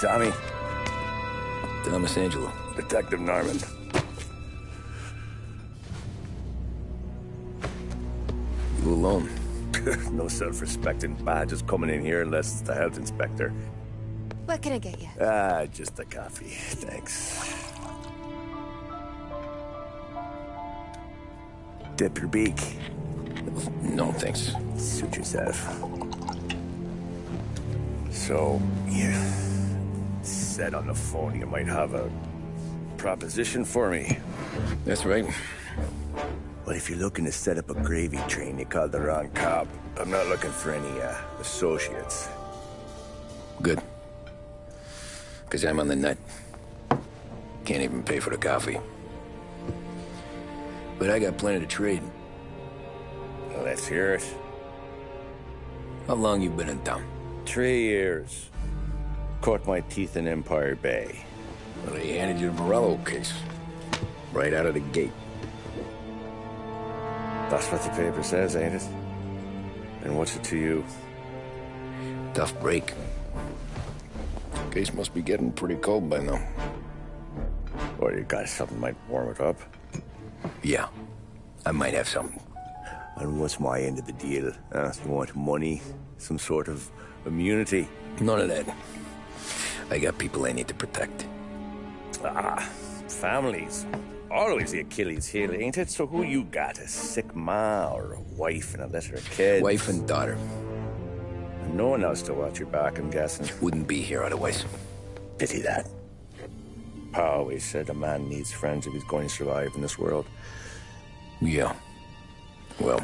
Tommy. Thomas Angelo. Detective Norman. You alone? No self-respecting badges coming in here unless it's the health inspector. What can I get you? Just a coffee. Thanks. Dip your beak. No, thanks. Suit yourself. So, you said on the phone you might have a proposition for me. That's right. Well, if you're looking to set up a gravy train, you called the wrong cop. I'm not looking for any, associates. Good. Because I'm on the nut. Can't even pay for the coffee. But I got plenty to trade. Well, let's hear it. How long you been in town? 3 years. Caught my teeth in Empire Bay. Well, they handed you the Morello case. Right out of the gate. That's what the paper says, ain't it? And what's it to you? Tough break. Case must be getting pretty cold by now. Or you got something might warm it up? Yeah, I might have something. And what's my end of the deal? You want money? Some sort of immunity? None of that. I got people I need to protect. Families. Always the Achilles heel, ain't it? So who you got? A sick ma or a wife and a litter of kids? Wife and daughter. And no one else to watch your back, I'm guessing. Wouldn't be here otherwise. Pity that. Pa always said a man needs friends if he's going to survive in this world. Yeah. Well,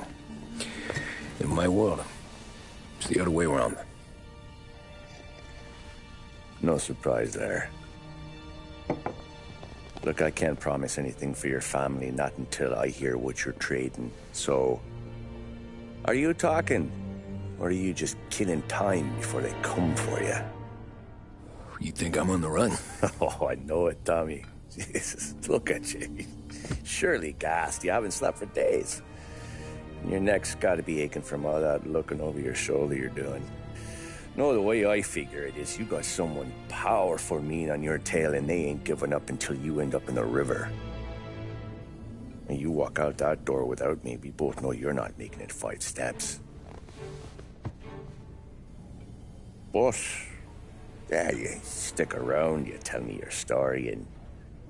in my world, it's the other way around. No surprise there. Look, I can't promise anything for your family, not until I hear what you're trading. So, are you talking? Or are you just killing time before they come for you? You think I'm on the run? Oh, I know it, Tommy. Jesus, look at you. Surely gassed. You haven't slept for days. And your neck's got to be aching from all that looking over your shoulder you're doing. No, the way I figure it is you got someone powerful mean on your tail and they ain't giving up until you end up in the river. And you walk out that door without me, we both know you're not making it 5 steps. But, yeah, you stick around, you tell me your story, and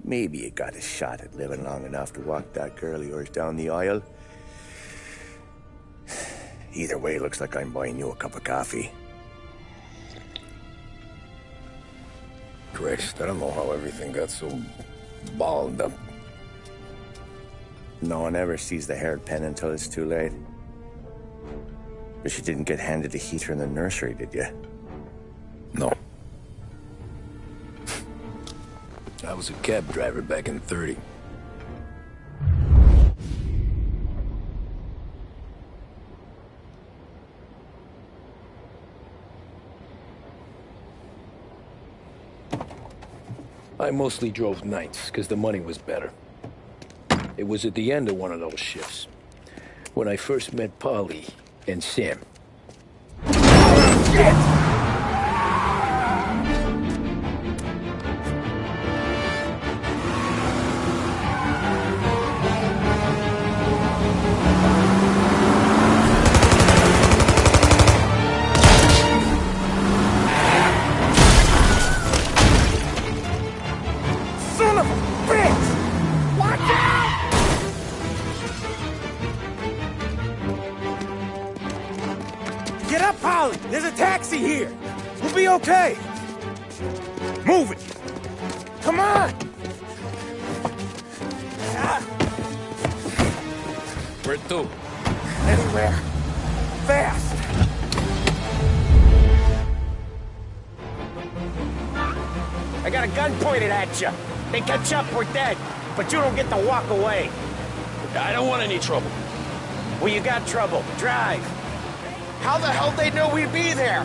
maybe you got a shot at living long enough to walk that girl of yours down the aisle. Either way, looks like I'm buying you a cup of coffee. Christ, I don't know how everything got so balled up. No one ever sees the haired pen until it's too late. But you didn't get handed a heater in the nursery, did you? No. I was a cab driver back in '30. I mostly drove nights, because the money was better. It was at the end of one of those shifts, when I first met Polly and Sam. Shit! Get up, Polly! There's a taxi here! We'll be okay! Move it! Come on! Where to? Anywhere. Fast! I got a gun pointed at you. They catch up, we're dead. But you don't get to walk away. I don't want any trouble. Well, you got trouble. Drive. How the hell they know we'd be there?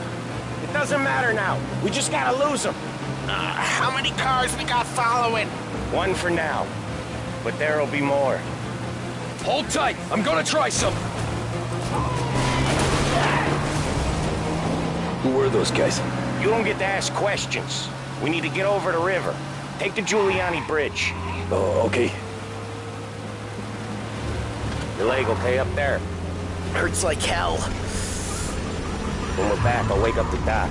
It doesn't matter now. We just gotta lose them. How many cars we got following? One for now. But there'll be more. Hold tight. I'm gonna try something. Who were those guys? You don't get to ask questions. We need to get over the river. Take the Giuliani Bridge. Oh, okay. Your leg okay up there? Hurts like hell. When we're back, I'll wake up the doc.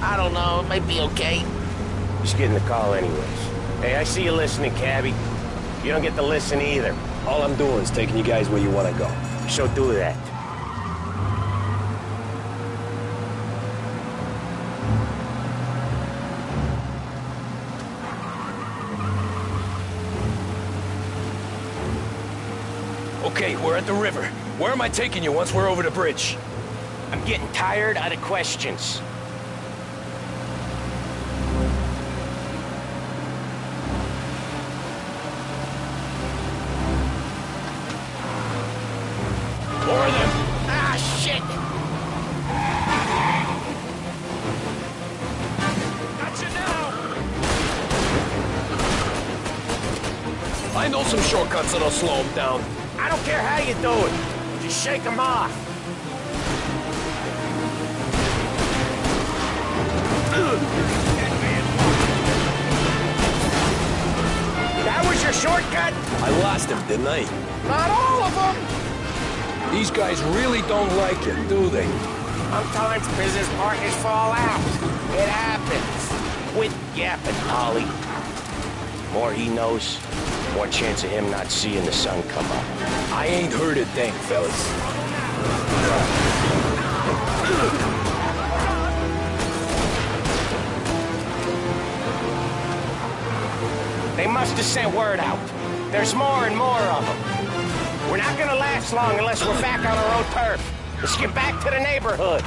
I don't know, it might be okay. Just getting the call anyways. Hey, I see you listening, cabbie. You don't get to listen either. All I'm doing is taking you guys where you want to go. So do that. Okay, we're at the river. Where am I taking you once we're over the bridge? I'm getting tired of the questions. More of them! Ah, shit! Gotcha now! I know some shortcuts that'll slow them down. I don't care how you do it. Just shake them off. That was your shortcut? I lost him, didn't I? Not all of them. These guys really don't like it, do they? Sometimes business partners fall out. It happens. Quit yapping, Ollie. More he knows, more chance of him not seeing the sun come up. I ain't heard a thing, fellas. They must have sent word out. There's more and more of them. We're not gonna last long unless we're back on our own turf. Let's get back to the neighborhood.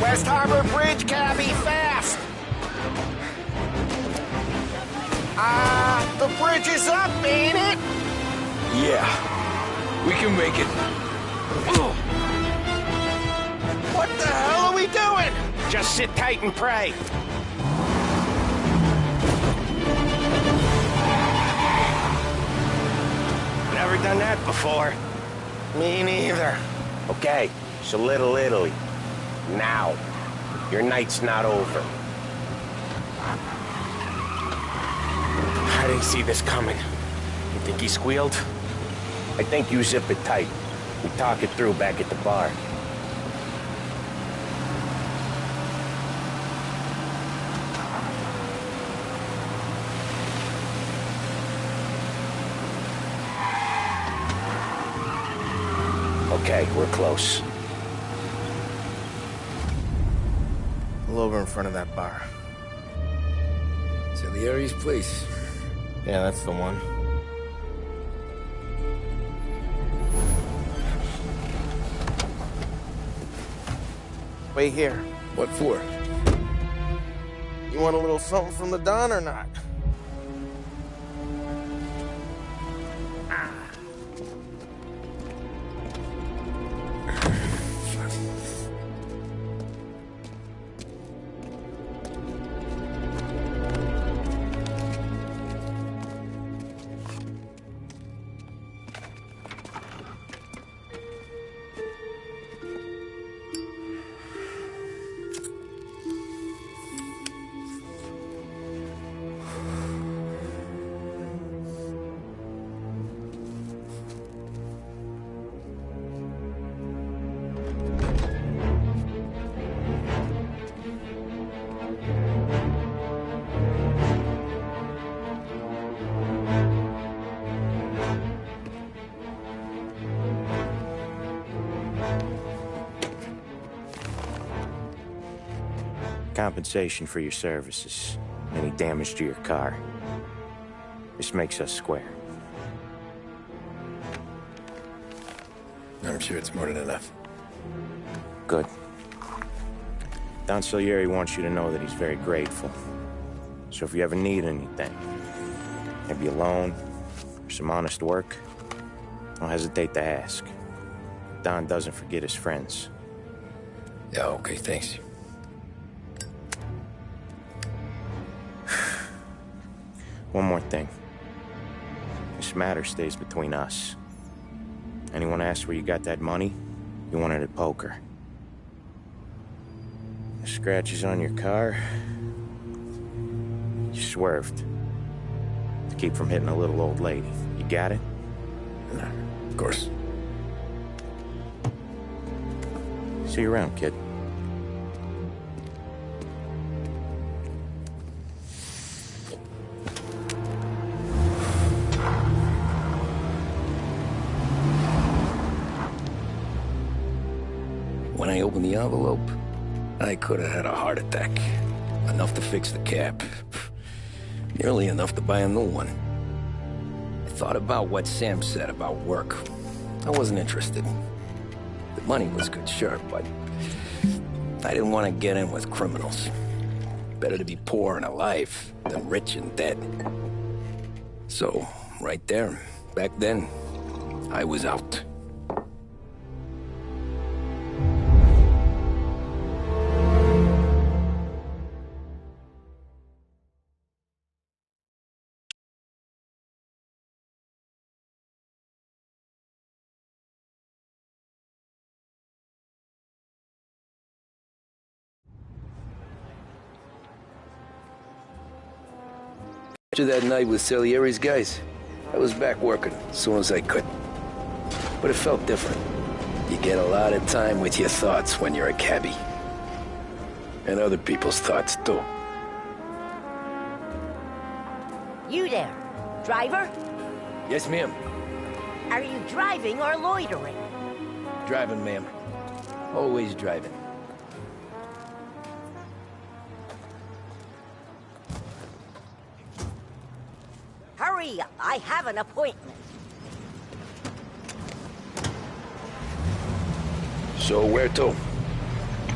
West Harbor Bridge, cabbie, fast! The bridge is up, ain't it? Yeah, we can make it. What the hell are we doing? Just sit tight and pray. Never done that before. Me neither. Okay, so Little Italy. Now. Your night's not over. I didn't see this coming. You think he squealed? I think you zip it tight. We talk it through back at the bar. Okay, we're close. Pull over in front of that bar. Salieri's place. Yeah, that's the one. Wait here. What for? You want a little something from the Don or not? Compensation for your services. Any damage to your car. This makes us square. I'm sure it's more than enough. Good. Don Salieri wants you to know that he's very grateful. So if you ever need anything, maybe a loan or some honest work, don't hesitate to ask. Don doesn't forget his friends. Yeah, okay, thanks. One more thing. This matter stays between us. Anyone asks where you got that money, you won it at poker. The scratches on your car, you swerved. To keep from hitting a little old lady. You got it? Of course. See you around, kid. When I opened the envelope, I could have had a heart attack. Enough to fix the cap. Nearly enough to buy a new one. I thought about what Sam said about work. I wasn't interested. The money was good, sure, but I didn't want to get in with criminals. Better to be poor and alive than rich and dead. So, right there, back then, I was out. After that night with Salieri's guys, I was back working as soon as I could. But it felt different. You get a lot of time with your thoughts when you're a cabbie. And other people's thoughts, too. You there, driver? Yes, ma'am. Are you driving or loitering? Driving, ma'am. Always driving. Hurry, I have an appointment. So where to?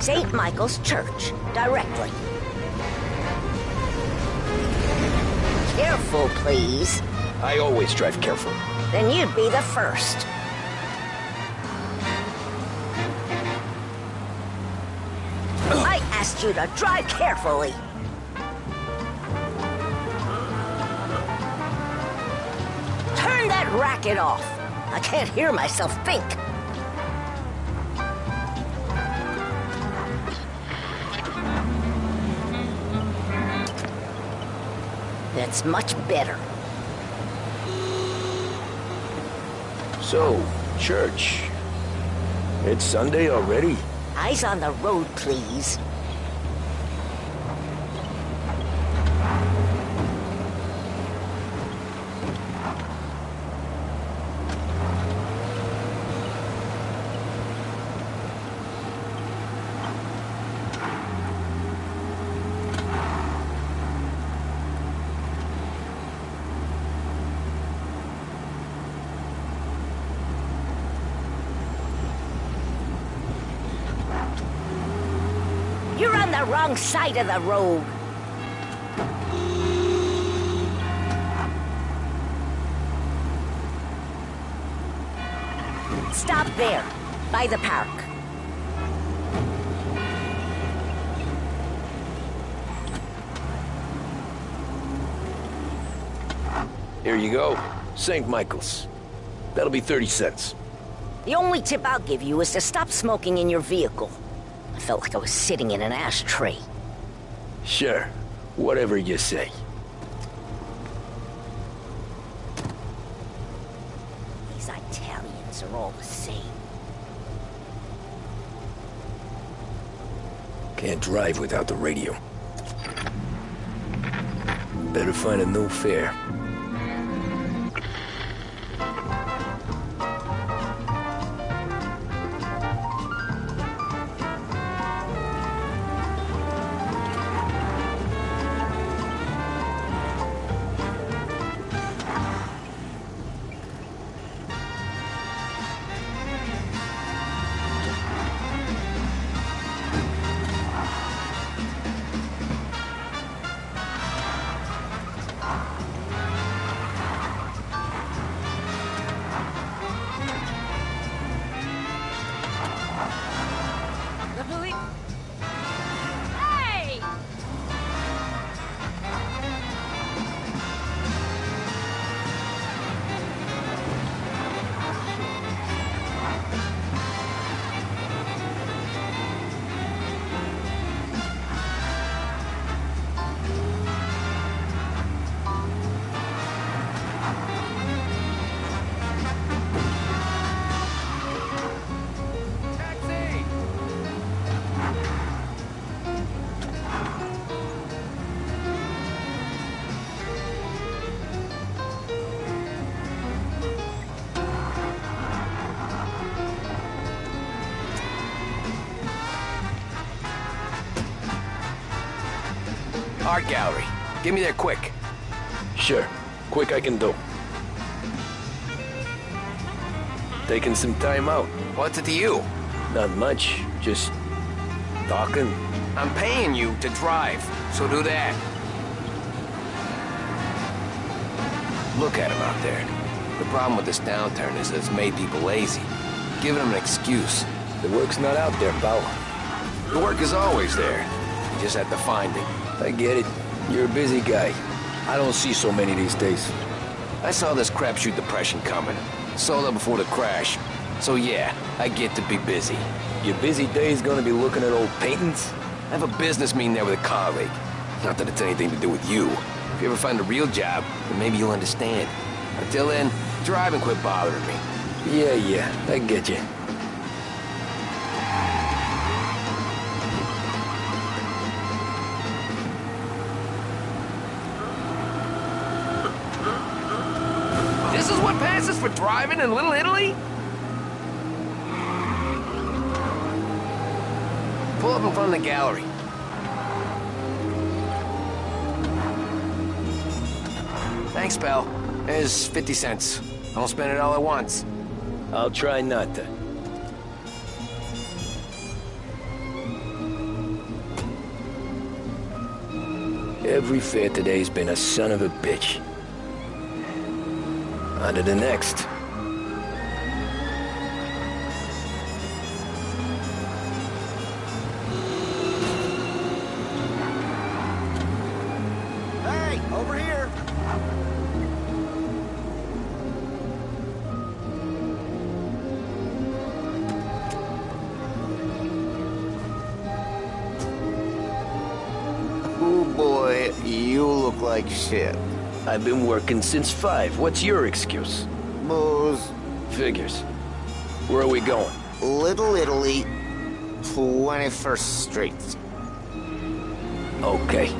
St. Michael's Church, directly. Careful, please. I always drive careful. Then you'd be the first. I asked you to drive carefully. Turn that racket off. I can't hear myself think. That's much better. So, church. It's Sunday already? Eyes on the road, please. You're on the wrong side of the road. Stop there, by the park. Here you go. St. Michael's. That'll be 30 cents. The only tip I'll give you is to stop smoking in your vehicle. I felt like I was sitting in an ashtray. Sure. Whatever you say. These Italians are all the same. Can't drive without the radio. Better find a new fare. Art gallery. Get me there quick. Sure. Quick I can do. Taking some time out. What's it to you? Not much. Just talking. I'm paying you to drive, so do that. Look at him out there. The problem with this downturn is that it's made people lazy. Giving them an excuse. The work's not out there, pal. The work is always there. You just have to find it. I get it. You're a busy guy. I don't see so many these days. I saw this crapshoot depression coming. Sold up before the crash. So yeah, I get to be busy. Your busy day's gonna be looking at old paintings? I have a business meeting there with a colleague. Not that it's anything to do with you. If you ever find a real job, then maybe you'll understand. Until then, drive and quit bothering me. Yeah, I get you. This is what passes for driving in Little Italy? Pull up in front of the gallery. Thanks, pal. There's 50 cents. I won't spend it all at once. I'll try not to. Every fare today's been a son of a bitch. On to the next. Hey, over here! Oh boy, you look like shit. I've been working since 5. What's your excuse? Booze. Figures. Where are we going? Little Italy, 21st Street. Okay.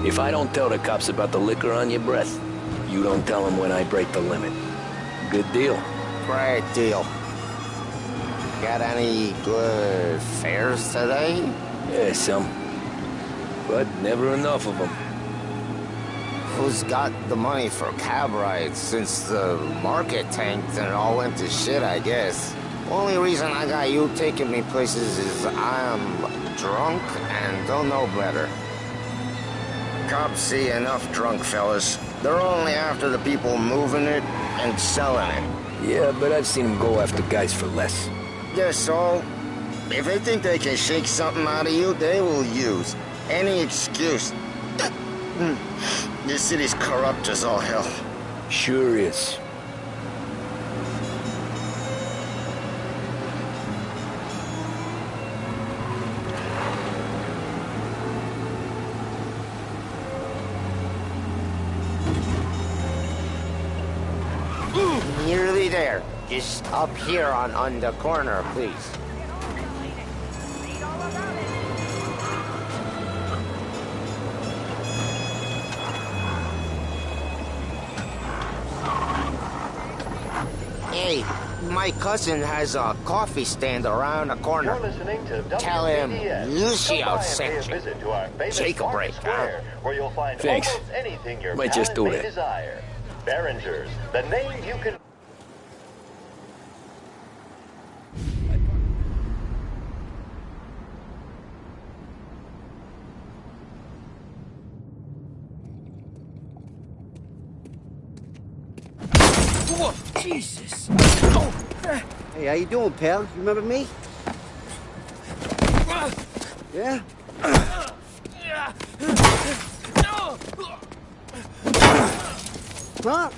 If I don't tell the cops about the liquor on your breath, you don't tell them when I break the limit. Good deal. Great deal. Got any good fares today? Yeah, some. But never enough of them. Who's got the money for cab rides since the market tanked and it all went to shit, I guess? Only reason I got you taking me places is I'm drunk and don't know better. Cops see enough drunk fellas. They're only after the people moving it and selling it. Yeah, but I've seen them go after guys for less. Yes, so if they think they can shake something out of you, they will use any excuse. This city's corrupt as all hell. Sure is. Nearly there. Just up here on the corner, please. Hey, my cousin has a coffee stand around the corner. Tell him Lucio sent you. Take a break, huh? Where you'll find Thanks. almost anything your Might just do palate may that. desire. Behringer's, the name you can... Whoa, Jesus! Hey, how you doing, pal? You remember me? Yeah? Huh?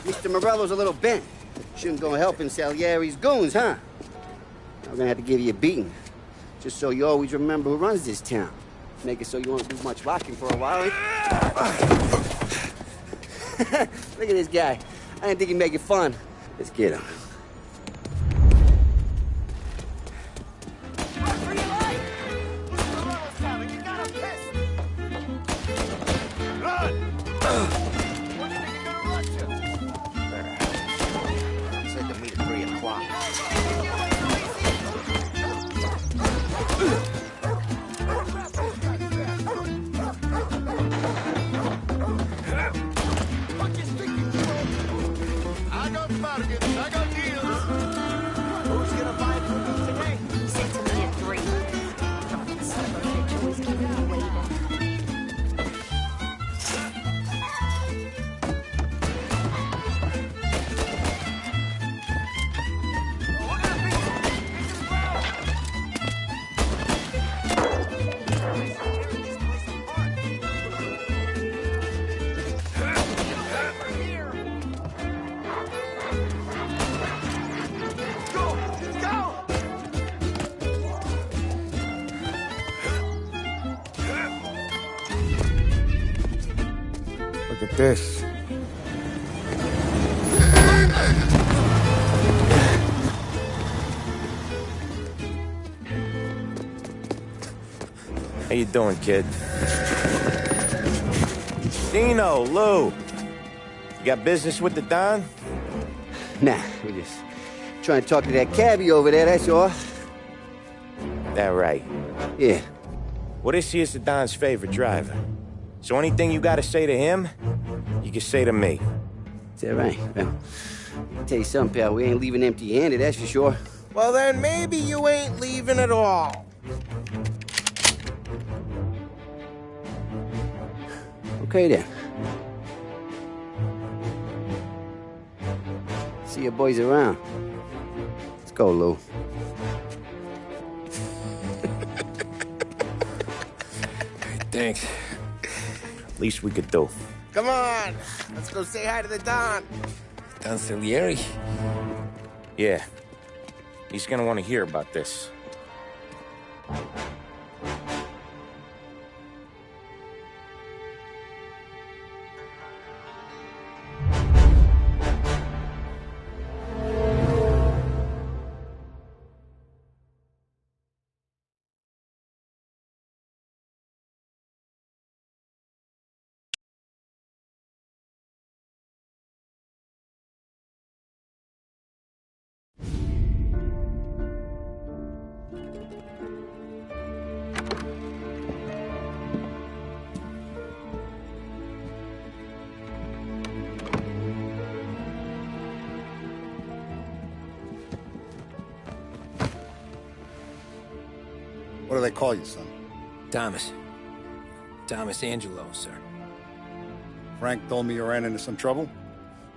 Mr. Morello's a little bent. Shouldn't go helping Salieri's goons, huh? I'm gonna have to give you a beating. Just so you always remember who runs this town. Make it so you won't do much rocking for a while. Look at this guy. I didn't think he'd make it fun. Let's get him. Said to meet at 3 o'clock. at this. How you doing, kid? Dino, Lou. You got business with the Don? Nah, we just trying to talk to that cabbie over there, that's all. That right. Yeah. Well, this here's the Don's favorite driver. So anything you gotta say to him, you can say to me. Is that right? Well, I'll tell you something, pal. We ain't leaving empty-handed, that's for sure. Well, then maybe you ain't leaving at all. Okay, then. See your boys around. Let's go, Lou. Thanks. Least we could do. Come on, let's go say hi to the Don. Don Salieri? Yeah. He's gonna want to hear about this. What do they call you, son? Thomas. Thomas Angelo, sir. Frank told me you ran into some trouble?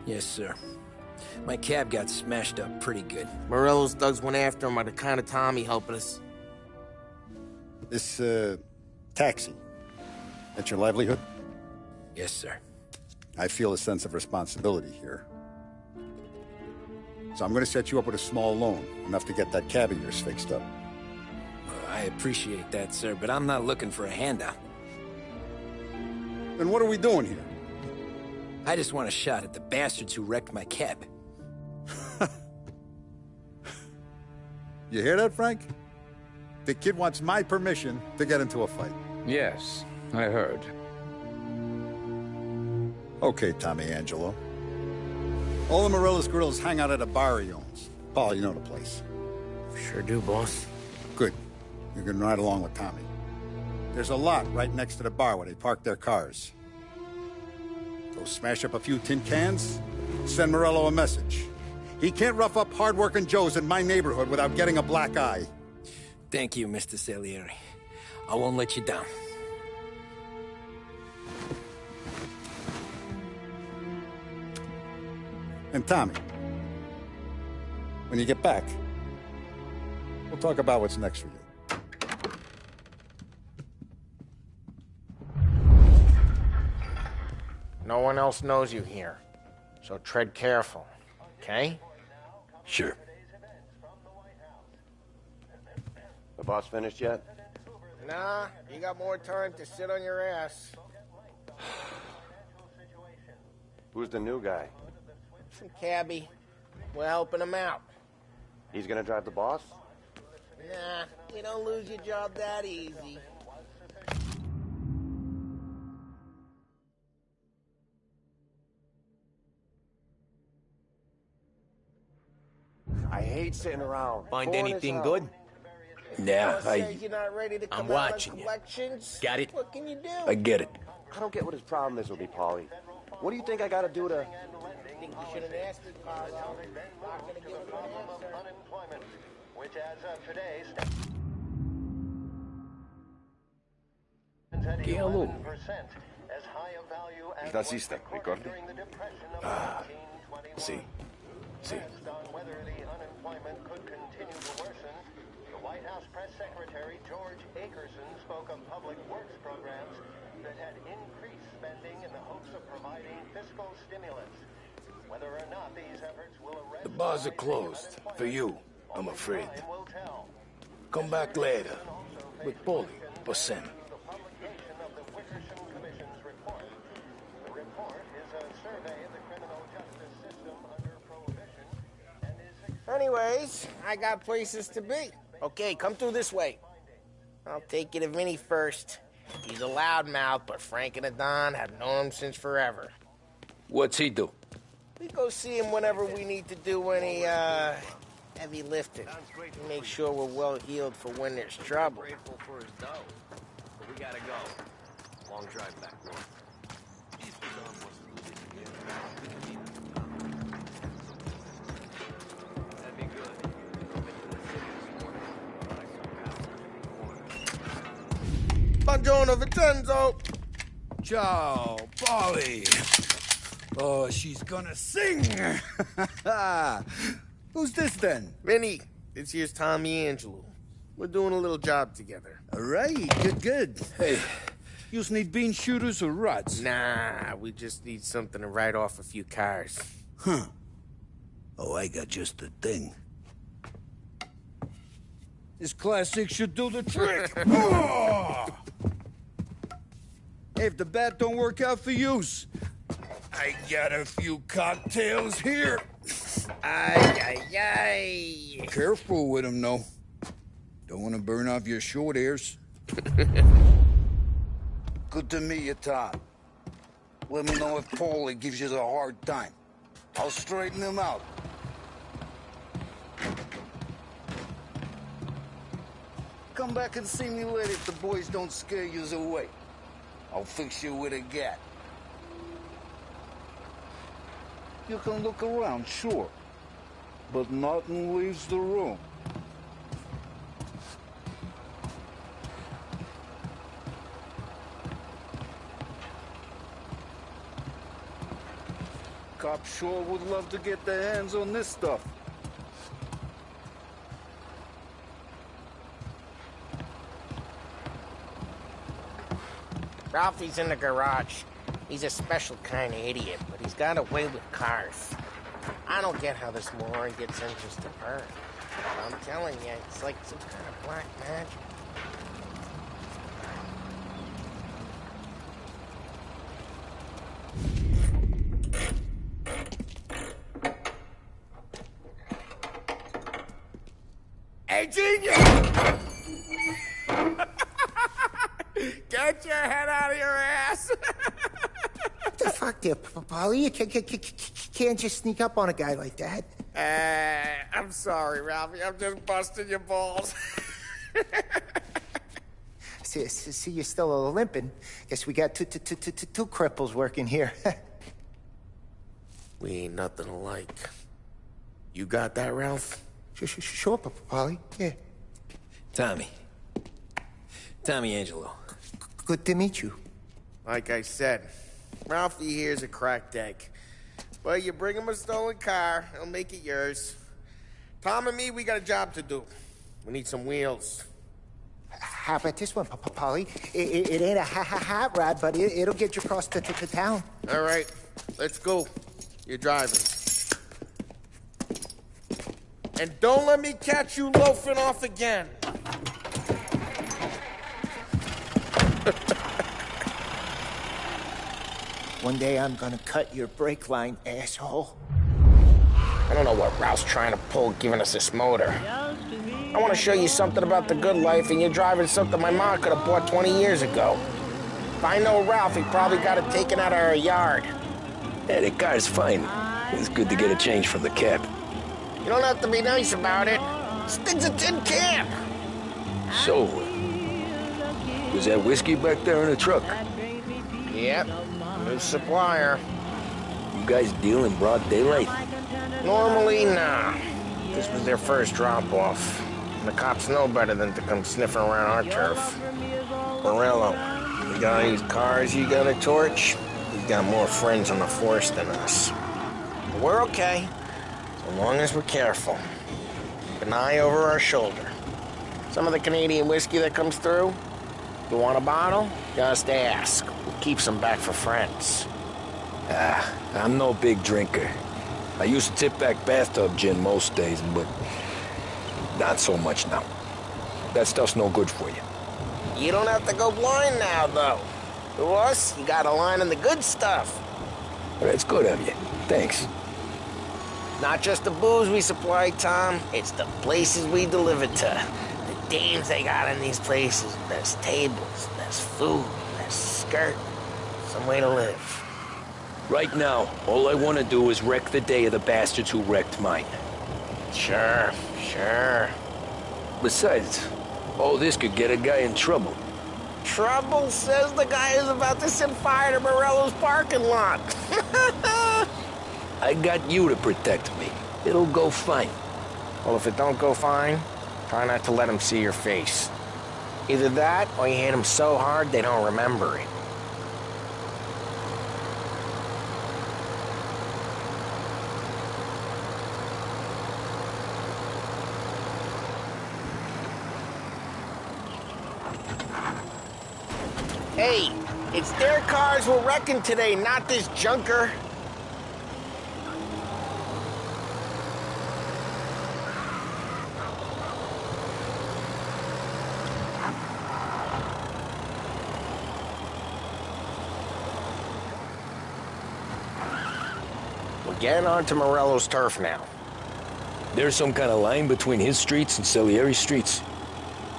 Yes, sir. My cab got smashed up pretty good. Morello's thugs went after him by the kind of Tommy helping us. This, taxi. That's your livelihood? Yes, sir. I feel a sense of responsibility here. So I'm gonna set you up with a small loan, enough to get that cab of yours fixed up. I appreciate that, sir, but I'm not looking for a handout. Then what are we doing here? I just want a shot at the bastards who wrecked my cab. You hear that, Frank? The kid wants my permission to get into a fight. Yes, I heard. Okay, Tommy Angelo. All the Morello's girls hang out at a bar he owns. Paul, you know the place. Sure do, boss. Good. You can ride along with Tommy. There's a lot right next to the bar where they park their cars. Go smash up a few tin cans, send Morello a message. He can't rough up hard-working Joes in my neighborhood without getting a black eye. Thank you, Mr. Salieri. I won't let you down. And Tommy, when you get back, we'll talk about what's next for you. No one else knows you here, so tread careful, okay? Sure. The boss finished yet? Nah, you got more time to sit on your ass. Who's the new guy? Some cabbie. We're helping him out. He's gonna drive the boss? Nah, you don't lose your job that easy. I hate sitting around. Find Pouring anything this good? out. Yeah, Says you're not ready to come I'm out on watching you. collections. Got it? What can you do? I get it. I don't get what his problem is with me, Paulie. What do you think I gotta do to... Think you should have asked me, Carlo. Not gonna give you an answer. Unemployment, which as of today... ¿Qué hago? ¿Estás lista, Ricardo? Sí. Sí. Whether the unemployment could continue to worsen, the White House Press Secretary George Akerson spoke of public works programs that had increased spending in the hopes of providing fiscal stimulus. Whether or not these efforts will arrest... The bars are closed. For you, I'm afraid. Come back later. With Paulie or Sam. The publication of the Wickersham Commission's report. The report Anyways, I got places to be. Okay, come through this way. I'll take you to Vinny first. He's a loudmouth, but Frank and the Don have known him since forever. What's he do? We go see him whenever we need to do any, heavy lifting. Make sure we're well healed for when there's trouble. Grateful for his dough. But we gotta go. Long drive back north. That'd be good. Buongiorno, Vincenzo! Ciao, Polly. Oh, she's gonna sing. Who's this then? Vinny, this here's Tommy Angelo. We're doing a little job together. All right, good. Hey, you need bean shooters or rods? Nah, we just need something to write off a few cars. Huh. Oh, I got just the thing. This classic should do the trick. Oh! Hey, if the bat don't work out for yous, I got a few cocktails here. Ay. Careful with them, though. Don't want to burn off your short hairs. Good to meet you, Tom. Let me know if Paulie gives you a hard time. I'll straighten him out. Come back and see me later if the boys don't scare yous away. I'll fix you with a gat. You can look around, sure. But nothing leaves the room. Cops sure would love to get their hands on this stuff. Ralphie's in the garage. He's a special kind of idiot, but he's got a way with cars. I don't get how this moron gets interest in her. I'm telling you, it's like some kind of black magic. Hey, genius! Get your head out of your ass! What the fuck there, Polly? You can't just sneak up on a guy like that. I'm sorry, Ralphie. I'm just busting your balls. See, you're still limping. Guess we got two cripples working here. We ain't nothing alike. You got that, Ralph? Sure, Polly. Yeah. Tommy Angelo. Good to meet you. Like I said, Ralphie here's a cracked egg. But you bring him a stolen car, he'll make it yours. Tom and me, we got a job to do. We need some wheels. How about this one, Polly? It ain't a hot rod, but it'll get you across to town. All right, let's go. You're driving. And don't let me catch you loafing off again. One day I'm gonna cut your brake line, asshole. I don't know what Ralph's trying to pull giving us this motor. I want to show you something about the good life, and you're driving something my mom could have bought 20 years ago. If I know Ralph, he probably got it taken out of our yard. Yeah, the car's fine. It's good to get a change from the cab. You don't have to be nice about it. This thing's a tin can. So, was that whiskey back there in the truck? Yep, new supplier. You guys deal in broad daylight? Normally, nah. This was their first drop-off. The cops know better than to come sniffing around our turf. Morello, we got these cars you got a torch? We got more friends on the force than us. But we're okay, so long as we're careful. Keep an eye over our shoulder. Some of the Canadian whiskey that comes through, you want a bottle? Just ask. We'll keep some back for friends. I'm no big drinker. I used to tip back bathtub gin most days, but not so much now. That stuff's no good for you. You don't have to go blind now, though. To us, you got a line in the good stuff. Well, that's good of you. Thanks. Not just the booze we supply, Tom. It's the places we deliver to. The dames they got in these places. There's tables, there's food, there's skirt. Some way to live. Right now, all I want to do is wreck the day of the bastards who wrecked mine. Sure. Besides, all this could get a guy in trouble. Trouble, says the guy who's about to set fire to Morello's parking lot. I got you to protect me. It'll go fine. Well, if it don't go fine, try not to let him see your face. Either that, or you hit him so hard they don't remember it. Hey, it's their cars we're wrecking today, not this junker. We're getting onto Morello's turf now. There's some kind of line between his streets and Salieri's streets?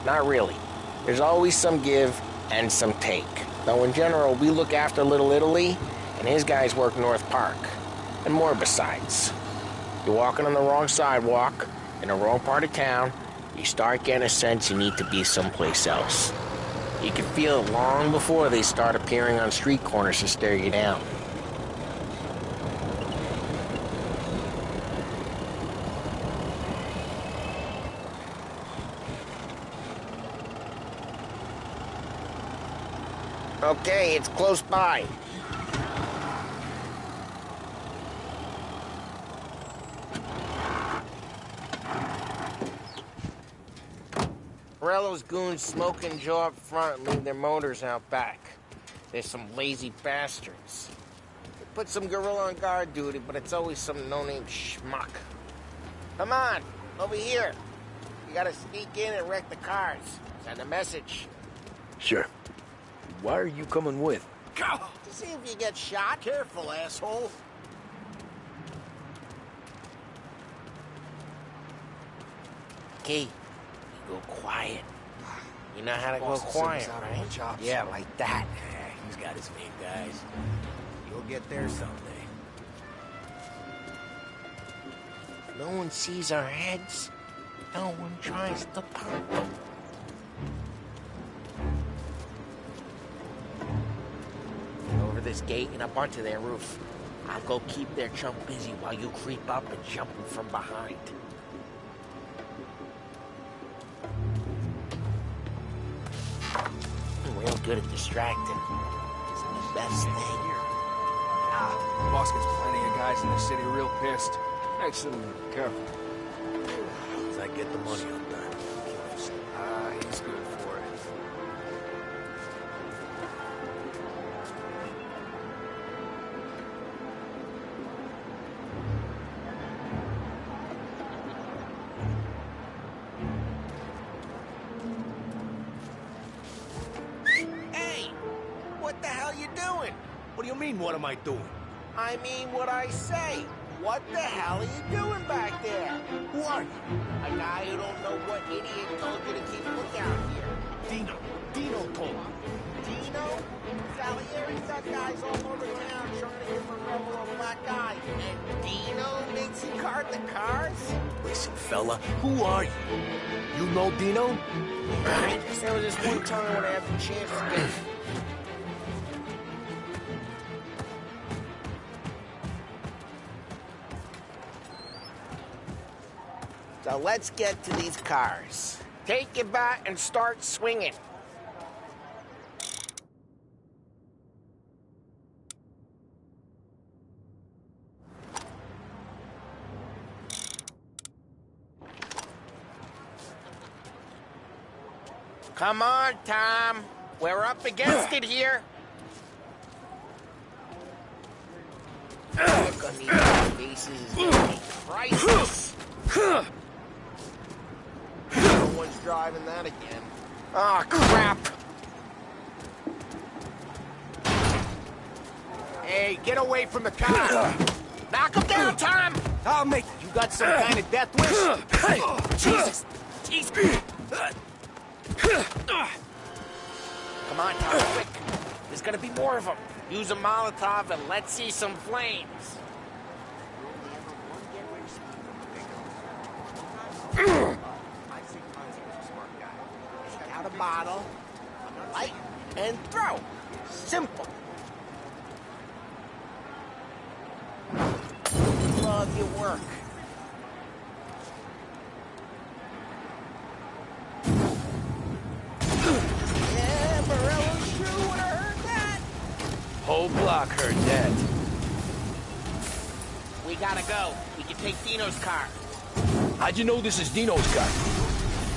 Not really. There's always some give and some take. Though in general, we look after Little Italy, and his guys work North Park. And more besides. You're walking on the wrong sidewalk, in the wrong part of town, you start getting a sense you need to be someplace else. You can feel it long before they start appearing on street corners to stare you down. Okay, it's close by. Morello's goons smoke and jaw up front and leave their motors out back. There's some lazy bastards. They put some gorilla on guard duty, but it's always some no-name schmuck. Come on, over here. You gotta sneak in and wreck the cars. Send a message. Sure. Why are you coming with? Go! To see if you get shot. Careful, asshole. Okay, you go quiet. You know how to go quiet, right? Yeah, like that. He's got his main guys. You'll get there someday. No one sees our heads. No one tries to pop them. Over this gate and up onto their roof. I'll go keep their chump busy while you creep up and jump him from behind. I'm real good at distracting. It's the best thing. The boss gets plenty of guys in the city real pissed. Makes them careful. As I get the money on time. He's good for it. Hey! What the hell you doing? What do you mean, what am I doing? I mean what I say. What the hell are you doing back there? Who are you? A guy who don't know what idiot told you to keep lookout here. Dino told me. Dino? Salieri's got guys all over town trying to give Morello a black eye. And Dino makes you cart the cars? Listen, fella, who are you? You know Dino? There was this one time when I had the chance to get... So let's get to these cars. Take your bat and start swinging. Come on, Tom. We're up against it here. Look on these faces is gonna be priceless. No one's driving that again. Oh, crap. Hey, get away from the car. Knock him down, Tom. I'll make it. You got some kind of death wish? Jesus. Jesus. Come on, Tom, quick. There's gonna be more of them. Use a Molotov and let's see some flames. Take out a bottle, light, and throw. Simple. Love your work. Yeah, Morello's crew would have heard that. Whole block heard that. We gotta go. We can take Dino's car. How'd you know this is Dino's car?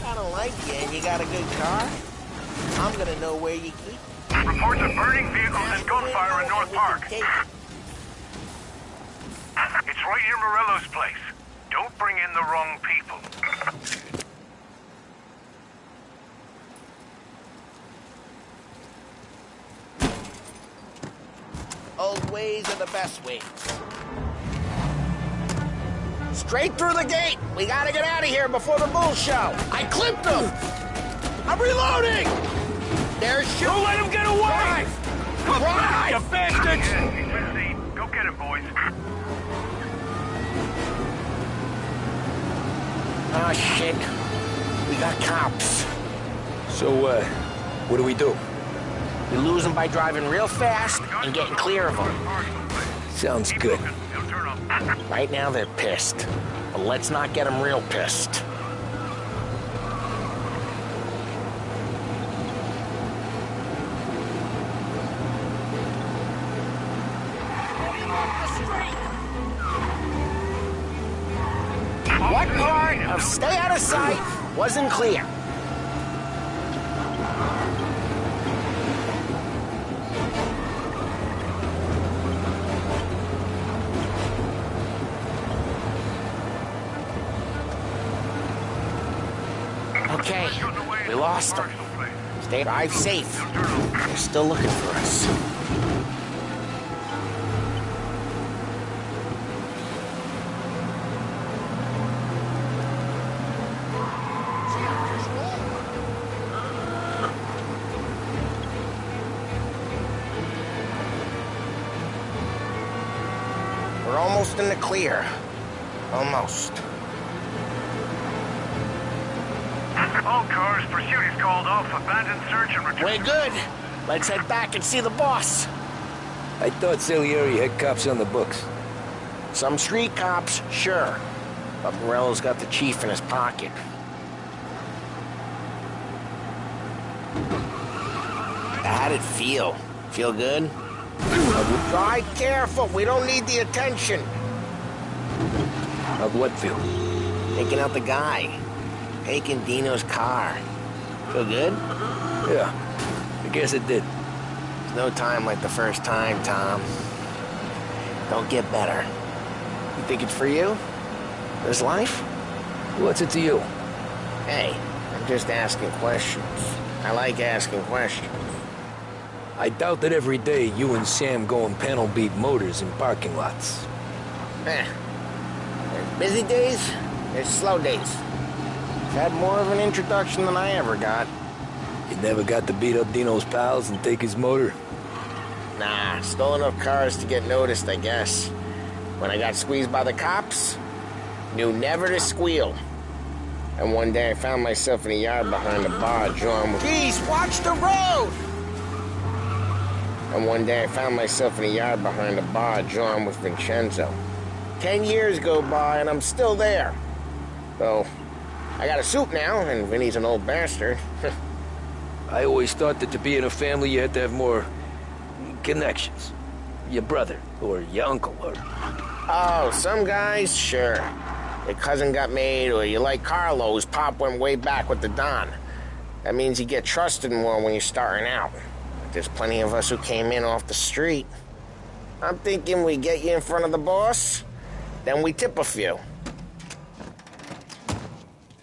I don't like you and you got a good car. I'm gonna know where you keep. Reports of burning vehicles and gunfire in North Park. It's right near Morello's place. Don't bring in the wrong people. Old ways are the best ways. Straight through the gate. We gotta get out of here before the bull show. I clipped him. I'm reloading. There's shooting. Don't let him get away! Come on, you bastards! Yeah, he's been seen. Go get him, boys. Oh, shit. We got cops. So, what do we do? We lose them by driving real fast and getting clear of them. Sounds good. Right now they're pissed, but let's not get them real pissed. What part of stay out of sight wasn't clear? Okay, we lost them. Stay drive safe. They're still looking for us. We're almost in the clear. Almost. All cars, pursuit is called off. Abandoned search and return. We're good. Let's head back and see the boss. I thought Salieri had cops on the books. Some street cops, sure. But Morello's got the chief in his pocket. How'd it feel? Feel good? Drive careful. We don't need the attention. Of what feel? Taking out the guy. Taking Dino's car. Feel good? Yeah, I guess it did. There's no time like the first time, Tom. Don't get better. You think it's for you? This life? What's it to you? Hey, I'm just asking questions. I like asking questions. I doubt that every day you and Sam go and panel beat motors in parking lots. There's busy days, there's slow days. Had more of an introduction than I ever got. You never got to beat up Dino's pals and take his motor? Nah, stole enough cars to get noticed, I guess. When I got squeezed by the cops, knew never to squeal. And one day I found myself in a yard behind a bar drawn with... Geez, watch the road! And one day I found myself in a yard behind a bar drawn with Vincenzo. 10 years go by and I'm still there. So, I got a suit now, and Vinny's an old bastard. I always thought that to be in a family you had to have more connections. Your brother, or your uncle, or... Oh, some guys, sure. Your cousin got made, or you like Carlo's pop went way back with the Don. That means you get trusted more when you're starting out. But there's plenty of us who came in off the street. I'm thinking we get you in front of the boss, then we tip a few.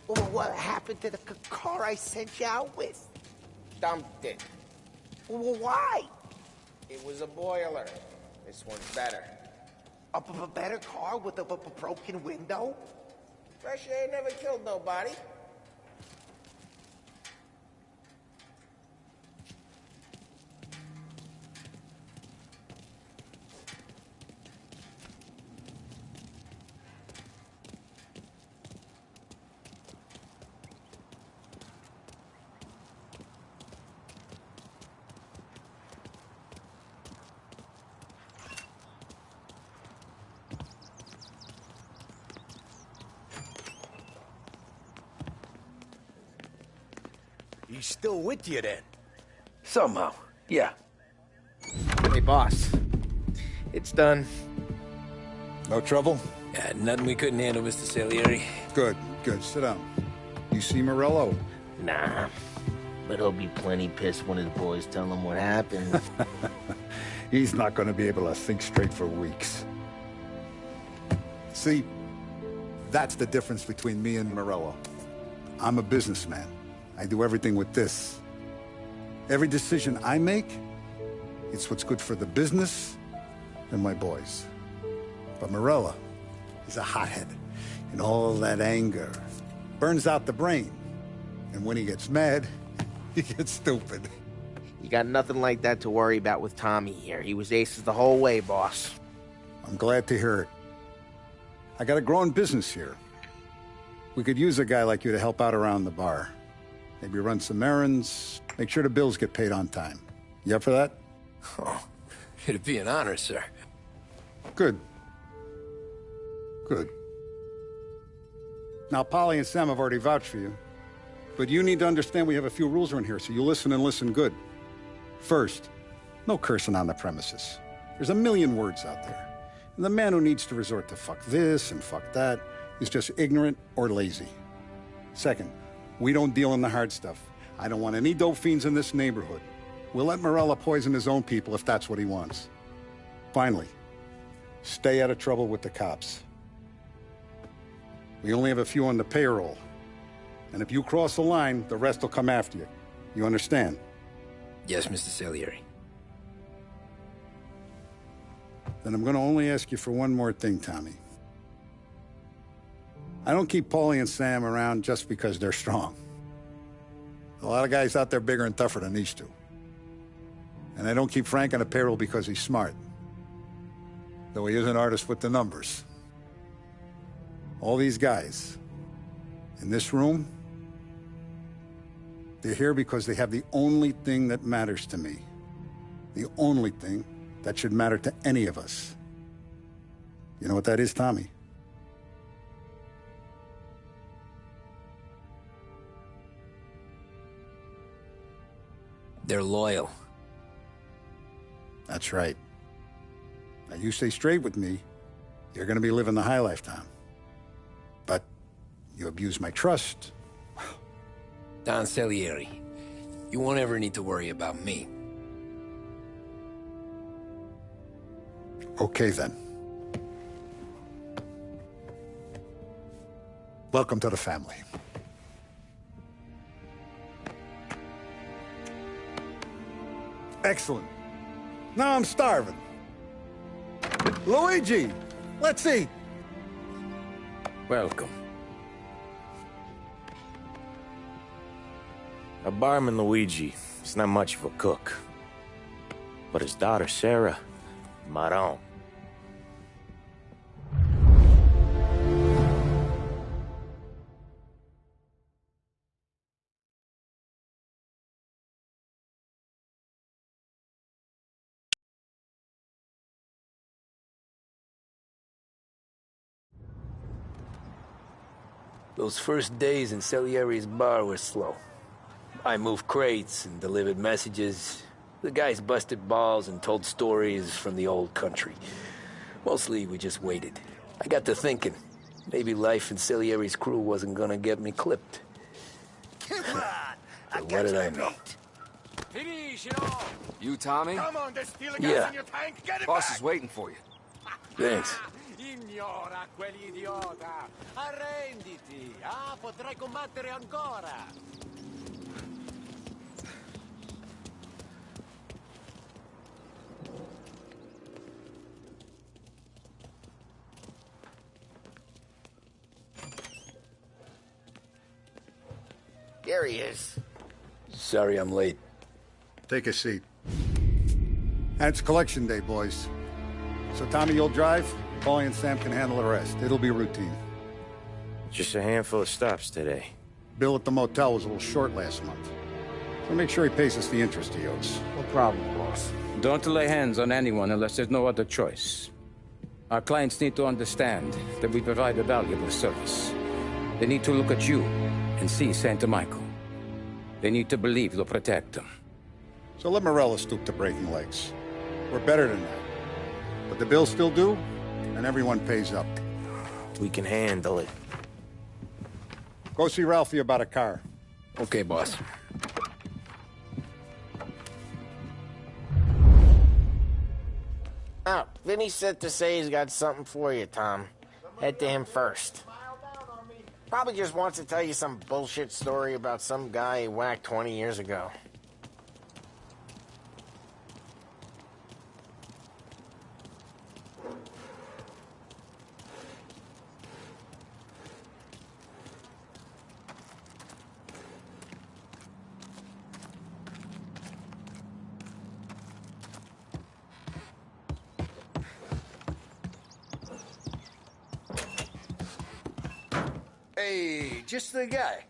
Well, what happened to the car I sent you out with? Dumped it. Well, why? It was a boiler. This one's better. A better car with a broken window? Fresh air never killed nobody. He's still with you then? Somehow, yeah. Hey, boss. It's done. No trouble? Yeah, nothing we couldn't handle, Mr. Salieri. Good, good. Sit down. You see Morello? Nah. But he'll be plenty pissed when his boys tell him what happened. He's not going to be able to think straight for weeks. See, that's the difference between me and Morello. I'm a businessman. I do everything with this. Every decision I make, it's what's good for the business and my boys. But Morello is a hothead, and all that anger burns out the brain. And when he gets mad, he gets stupid. You got nothing like that to worry about with Tommy here. He was aces the whole way, boss. I'm glad to hear it. I got a growing business here. We could use a guy like you to help out around the bar. Maybe run some errands, make sure the bills get paid on time. You up for that? Oh, it'd be an honor, sir. Good. Good. Now, Polly and Sam have already vouched for you. But you need to understand we have a few rules around here, so you listen and listen good. First, no cursing on the premises. There's a million words out there. And the man who needs to resort to fuck this and fuck that is just ignorant or lazy. Second, we don't deal in the hard stuff. I don't want any dope fiends in this neighborhood. We'll let Morello poison his own people if that's what he wants. Finally, stay out of trouble with the cops. We only have a few on the payroll. And if you cross the line, the rest will come after you. You understand? Yes, Mr. Salieri. Then I'm going to only ask you for one more thing, Tommy. I don't keep Paulie and Sam around just because they're strong. A lot of guys out there bigger and tougher than these two. And I don't keep Frank on the payroll because he's smart. Though he is an artist with the numbers. All these guys in this room, they're here because they have the only thing that matters to me. The only thing that should matter to any of us. You know what that is, Tommy? They're loyal. That's right. Now, you stay straight with me, you're gonna be living the high life, Tom. But you abuse my trust. Don Salieri, you won't ever need to worry about me. Okay, then. Welcome to the family. Excellent. Now I'm starving. Luigi, let's eat. Welcome. A barman Luigi is not much of a cook. But his daughter Sarah, Maron. Those first days in Salieri's bar were slow. I moved crates and delivered messages. The guys busted balls and told stories from the old country. Mostly, we just waited. I got to thinking, maybe life in Salieri's crew wasn't gonna get me clipped. But what did I know? You, Tommy? Come on, there's stealing Yeah. gas in your tank. Get it Boss back. is waiting for you. Thanks. Ignora quell'idiota! Arrenditi! Ah, potrai combattere ancora! There he is. Sorry I'm late. Take a seat. And it's collection day, boys. So Tommy, you'll drive. Paulie and Sam can handle the rest. It'll be routine. Just a handful of stops today. Bill at the motel was a little short last month. So make sure he pays us the interest he owes. No problem, boss. Don't lay hands on anyone unless there's no other choice. Our clients need to understand that we provide a valuable service. They need to look at you and see Santa Michael. They need to believe you'll protect them. So let Morello stoop to breaking legs. We're better than that. But the bills still due, and everyone pays up. We can handle it. Go see Ralphie about a car. Okay, boss. Oh, Vinny said to say he's got something for you, Tom. Head to him first. Probably just wants to tell you some bullshit story about some guy he whacked 20 years ago. Hey, just the guy.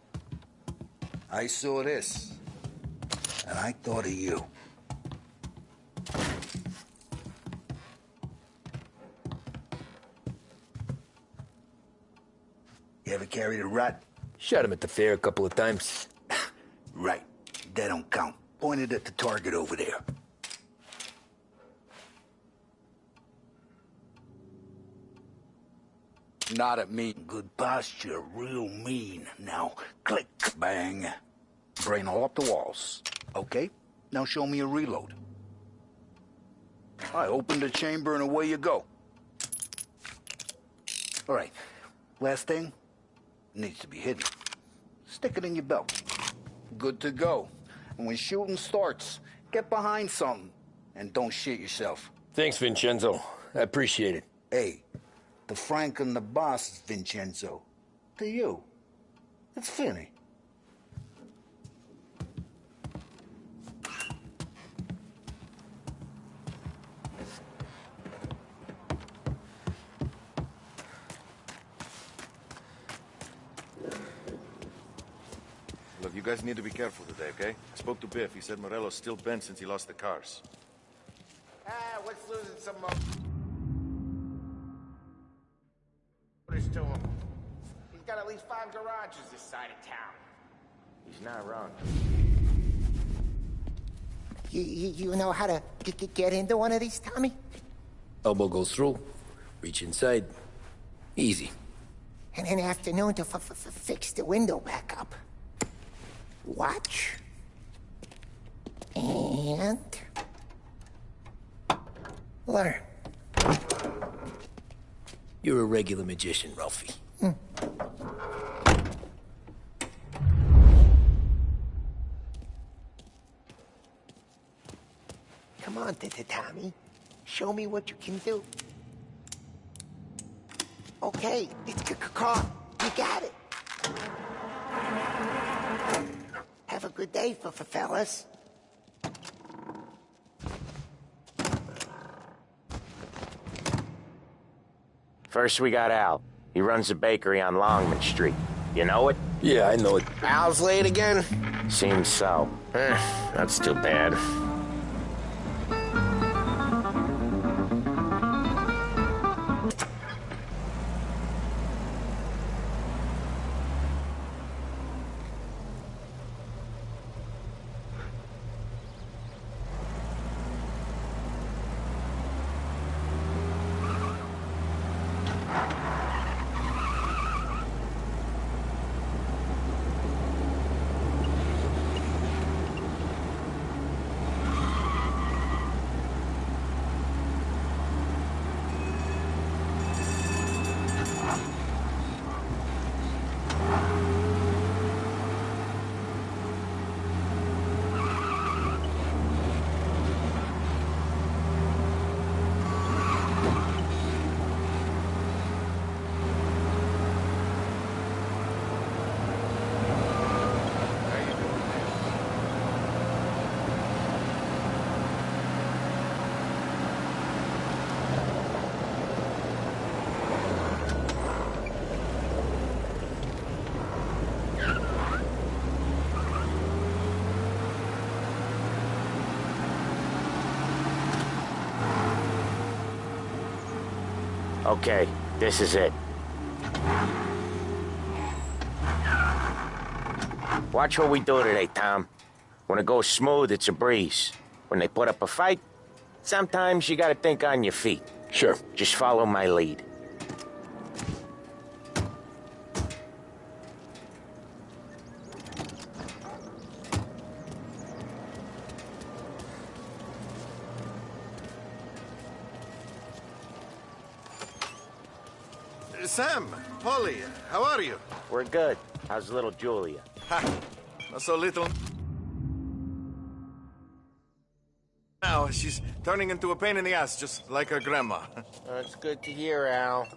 I saw this, and I thought of you. You ever carried a rat? Shot him at the fair a couple of times. Right. That don't count. Pointed at the target over there. Not at me. Good posture, real mean. Now, click, bang. Brain all up the walls. Okay, now show me a reload. I open the chamber and away you go. All right, last thing, needs to be hidden. Stick it in your belt. Good to go. And when shooting starts, get behind something and don't shit yourself. Thanks, Vincenzo. I appreciate it. Hey, the Frank and the boss, Vincenzo. To you, it's Finny. Look, you guys need to be careful today, okay? I spoke to Biff. He said Morello's still bent since he lost the cars. What's losing some more? To him. He's got at least 5 garages this side of town. He's not wrong. You know how to get into one of these, Tommy? Elbow goes through. Reach inside. Easy. And an afternoon to fix the window back up. Watch. And... learn. You're a regular magician, Ralphie. Come on, Tommy. Show me what you can do. Okay, it's caught. You got it. Have a good day, fellas. First, we got Al. He runs a bakery on Longman Street. You know it? Yeah, I know it. Al's late again? Seems so. That's too bad. Okay, this is it. Watch what we do today, Tom. When it goes smooth, it's a breeze. When they put up a fight, sometimes you gotta think on your feet. Sure. Just follow my lead. Sam, Polly, how are you? We're good. How's little Julia? Ha! Not so little. Now she's turning into a pain in the ass, just like her grandma. That's good to hear, Al.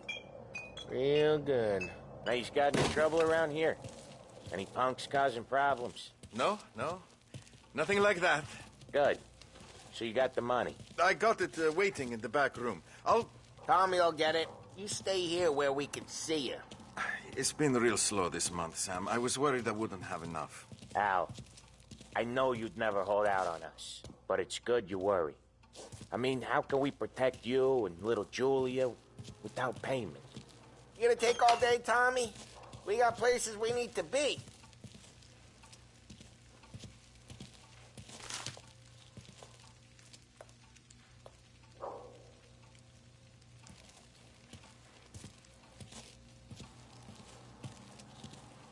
Real good. Now, he's got any trouble around here? Any punks causing problems? No. Nothing like that. Good. So you got the money? I got it waiting in the back room. Tommy will get it. You stay here where we can see you. It's been real slow this month, Sam. I was worried I wouldn't have enough. Al, I know you'd never hold out on us, but it's good you worry. I mean, how can we protect you and little Julia without payment? You gonna take all day, Tommy? We got places we need to be.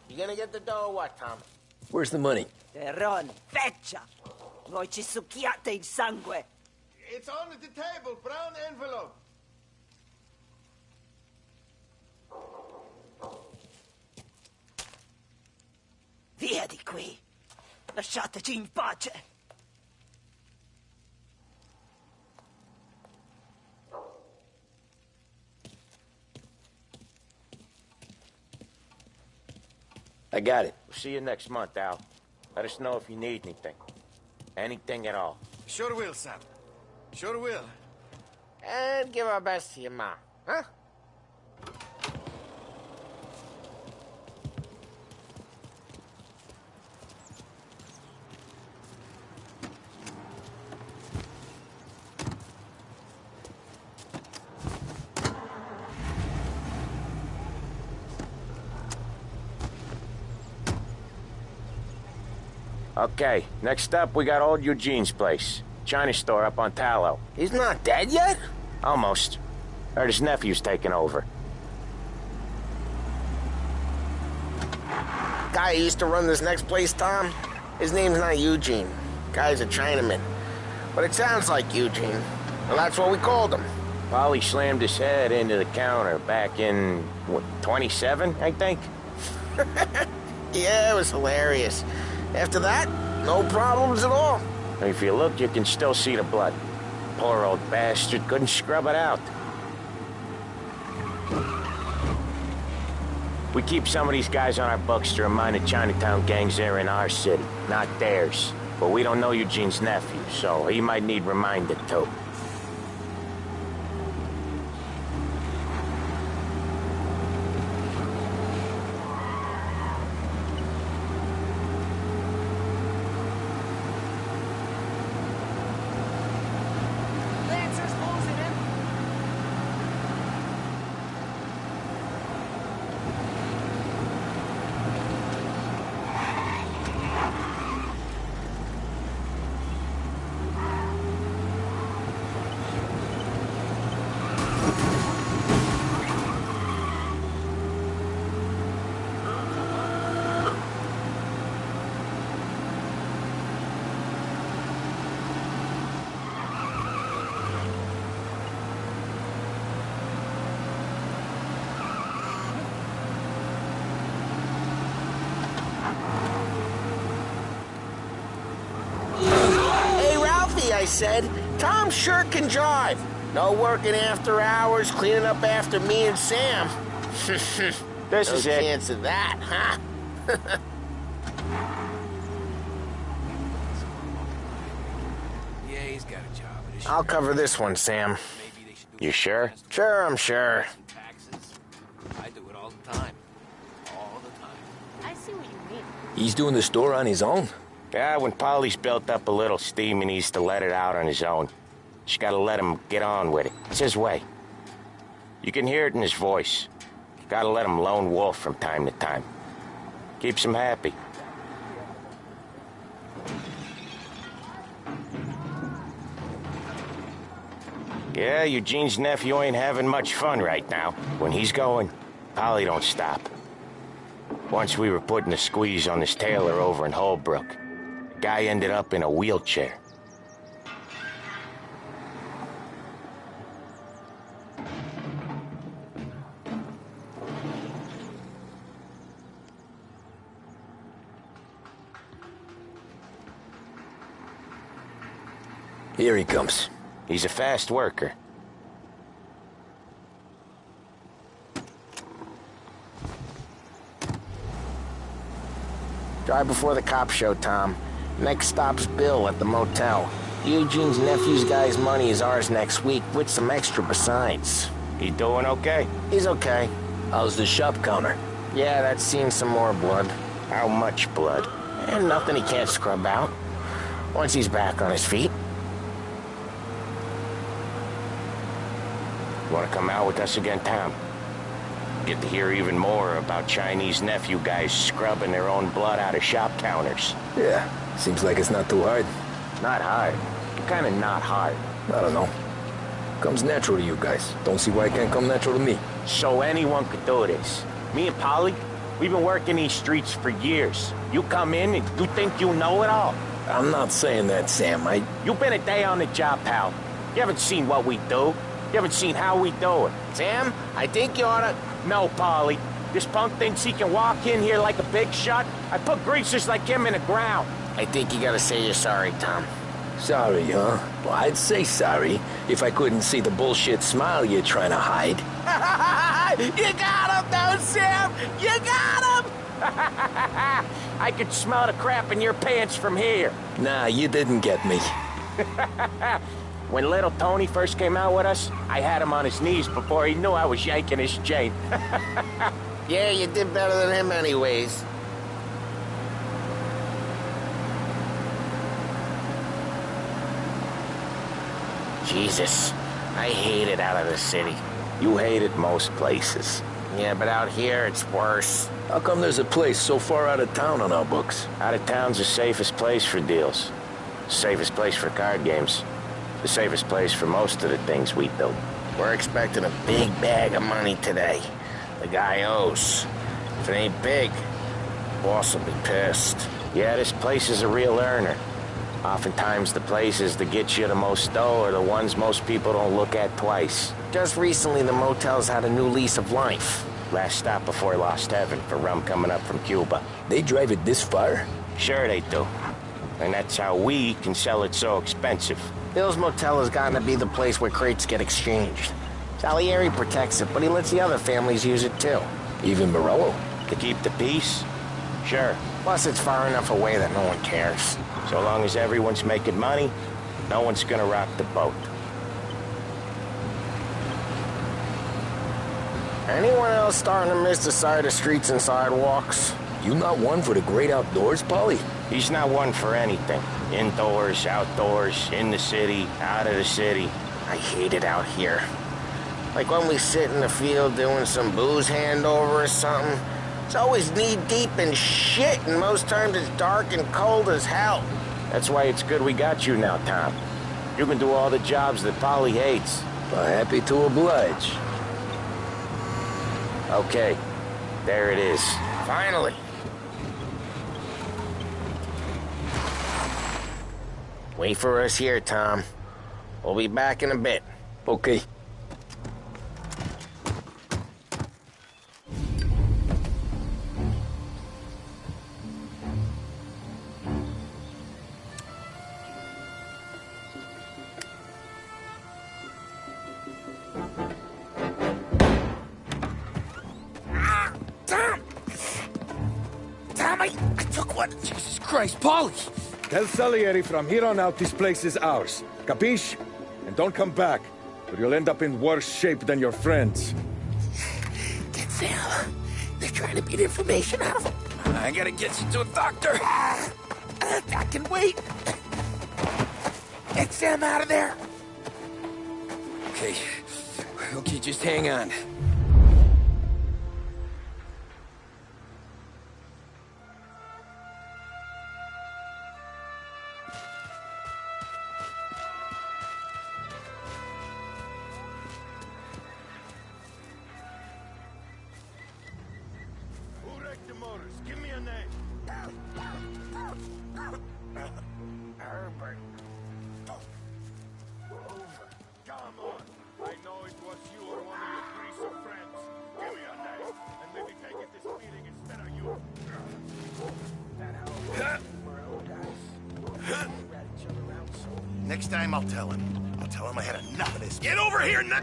You gonna get the dough or what, Tom? Where's the money? Terron, feccia! Voi ci succhiate il sangue! It's on the table, brown envelope. Via di qui! Lasciateci in pace! I got it. We'll see you next month, Al. Let us know if you need anything. Anything at all. Sure will, Sam. Sure will. And give our best to your mom, huh? Okay, next up, we got old Eugene's place. China store up on Tallow. He's not dead yet? Almost. Heard his nephew's taking over. Guy who used to run this next place, Tom, his name's not Eugene. Guy's a Chinaman. But it sounds like Eugene. Well, that's what we called him. Polly slammed his head into the counter back in, what, 27, I think? Yeah, it was hilarious. After that, no problems at all. If you look, you can still see the blood. Poor old bastard couldn't scrub it out. We keep some of these guys on our books to remind the Chinatown gangs they're in our city, not theirs. But we don't know Eugene's nephew, so he might need reminded too. I said, Tom sure can drive. No working after hours, cleaning up after me and Sam. This is it. No chance of that, huh? Yeah, he's got a job. I'll cover this one, Sam. You sure? Sure, I'm sure. I do it all the time. All the time. I see what you mean. He's doing the store on his own? Yeah, when Polly's built up a little steam, he needs to let it out on his own. Just gotta let him get on with it. It's his way. You can hear it in his voice. Gotta let him lone wolf from time to time. Keeps him happy. Yeah, Eugene's nephew ain't having much fun right now. When he's going, Polly don't stop. Once we were putting a squeeze on this tailor over in Holbrook. The guy ended up in a wheelchair. Here he comes. He's a fast worker. Drive before the cops show, Tom. Next stop's Bill at the motel. Eugene's nephew's guy's money is ours next week, with some extra besides. He doing okay? He's okay. How's the shop counter? Yeah, that's seen some more blood. How much blood? And nothing he can't scrub out. Once he's back on his feet. You want to come out with us again, Tom? Get to hear even more about Chinese nephew guys scrubbing their own blood out of shop counters. Yeah, seems like it's not too hard. Not hard. Kind of not hard. I don't know. Comes natural to you guys. Don't see why it can't come natural to me. So anyone could do this. Me and Polly, we've been working these streets for years. You come in and you think you know it all. I'm not saying that, Sam. You've been a day on the job, pal. You haven't seen what we do. You haven't seen how we do it. Sam, I think you oughta... No, Polly. This punk thinks he can walk in here like a big shot. I put greasers like him in the ground. I think you gotta say you're sorry, Tom. Sorry, huh? Well, I'd say sorry if I couldn't see the bullshit smile you're trying to hide. You got him, though, Sam! You got him! I could smell the crap in your pants from here. Nah, you didn't get me. When little Tony first came out with us, I had him on his knees before he knew I was yanking his chain. Yeah, you did better than him anyways. Jesus, I hate it out of the city. You hate it most places. Yeah, but out here, it's worse. How come there's a place so far out of town on our books? Out of town's the safest place for deals. Safest place for card games. The safest place for most of the things we do. We're expecting a big bag of money today. The guy owes. If it ain't big, boss will be pissed. Yeah, this place is a real earner. Oftentimes the places that get you the most dough are the ones most people don't look at twice. Just recently the motel's had a new lease of life. Last stop before Lost Heaven for rum coming up from Cuba. They drive it this far? Sure they do. And that's how we can sell it so expensive. Bill's Motel has gotten to be the place where crates get exchanged. Salieri protects it, but he lets the other families use it too. Even Morello? To keep the peace? Sure. Plus it's far enough away that no one cares. So long as everyone's making money, no one's gonna rock the boat. Anyone else starting to miss the side of streets and sidewalks? You not one for the great outdoors, Polly? He's not one for anything. Indoors, outdoors, in the city, out of the city. I hate it out here. Like when we sit in the field doing some booze handover or something. It's always knee-deep in shit, and most times it's dark and cold as hell. That's why it's good we got you now, Tom. You can do all the jobs that Polly hates. Well, happy to oblige. Okay, there it is. Finally. Wait for us here, Tom. We'll be back in a bit. Okay. Tom, I took one. Jesus Christ, Polly! Tell Salieri from here on out this place is ours. Capiche? And don't come back, or you'll end up in worse shape than your friends. Get Sam. They're trying to beat information out of him. I gotta get you to a doctor. I can wait. Get Sam out of there. Okay. Okay, just hang on. Who wrecked the motors? Give me a name. Herbert. Come on. I know it was you or one of your greaser friends. Give me a name, and maybe take it this meeting instead of you. That how we're old guys. Rat each other out so. Next time I'll tell him. I'll tell him I had enough of this. Get over here, nut!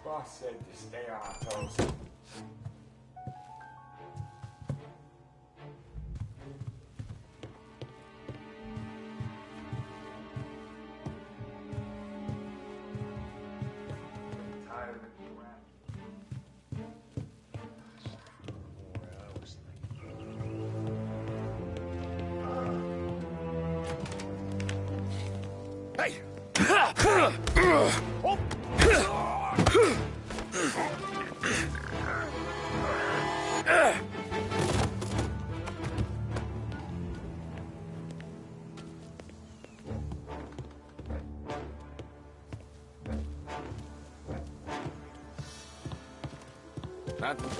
Boss said to stay on our toes. Tired of the crap. Hey! Not going.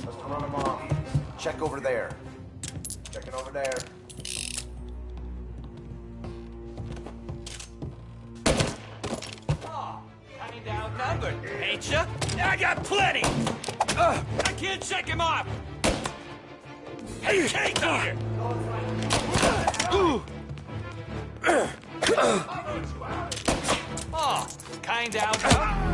Let's run them off. Check over there. Checking over there. Oh, kinda outnumbered, ain't ya? I got plenty! I can't check him off! Hey, cake eater! Oh, kinda outnumbered.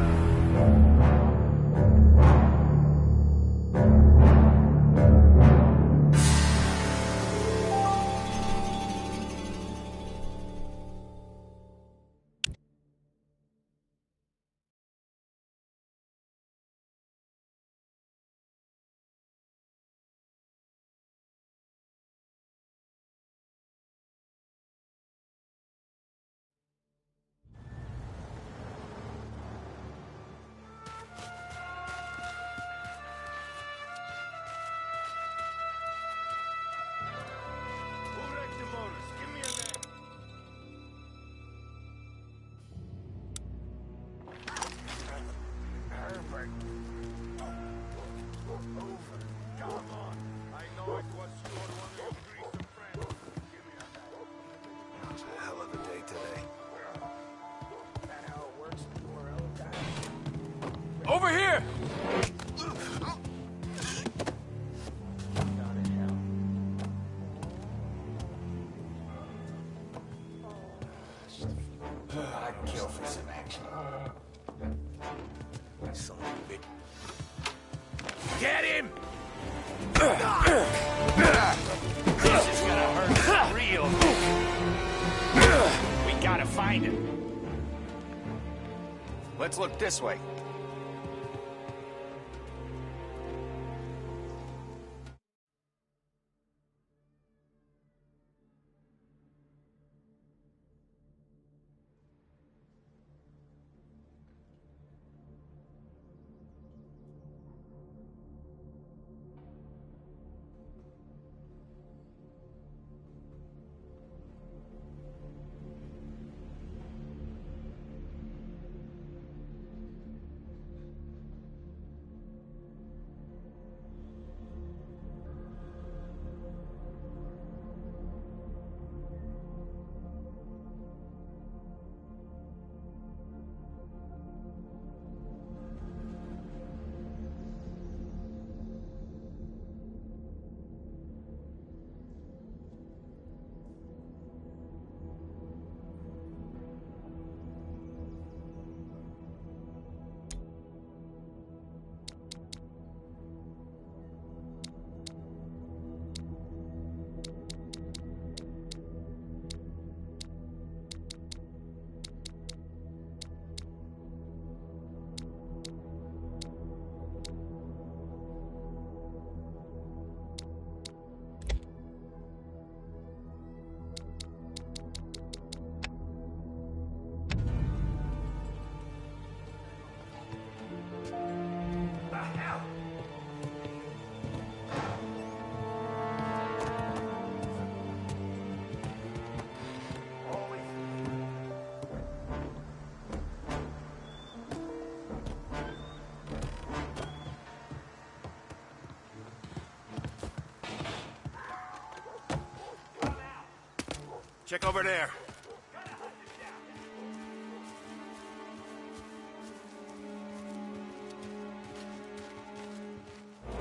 Over here! I'd kill for some action. Son of a bitch. Get him! This is gonna hurt real. We gotta find him. Let's look this way. Check over there.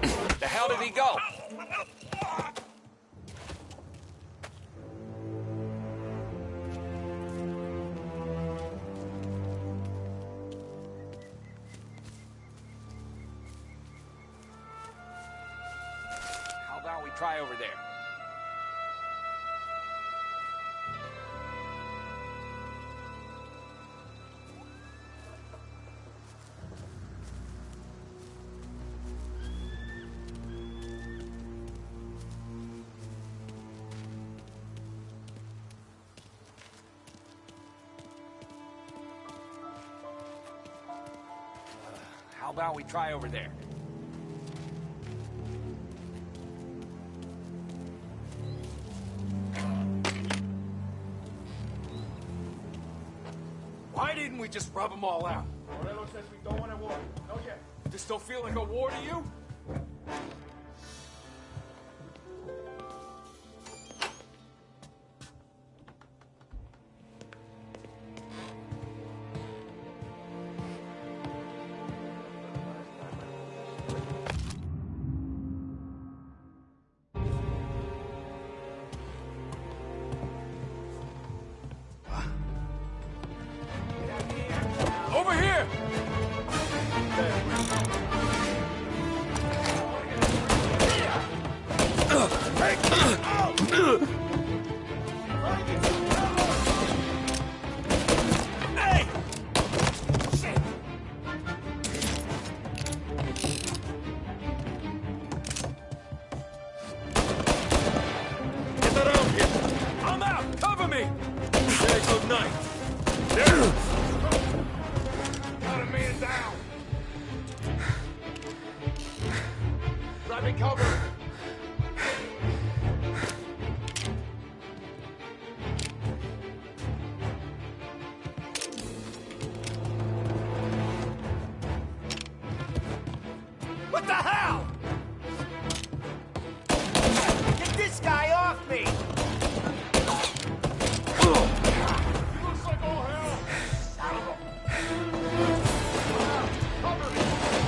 The hell did he go? How about we try over there? How about we try over there? Why didn't we just rub them all out? Morello says we don't want a war. No yet. This don't feel like a war to you? Over here! Hey! Shit! Get around here. I'm out! Cover me! Okay, good night. There. Got a man down. Grabbing cover. What the hell? Get this guy off me! He looks like all hell. Cover.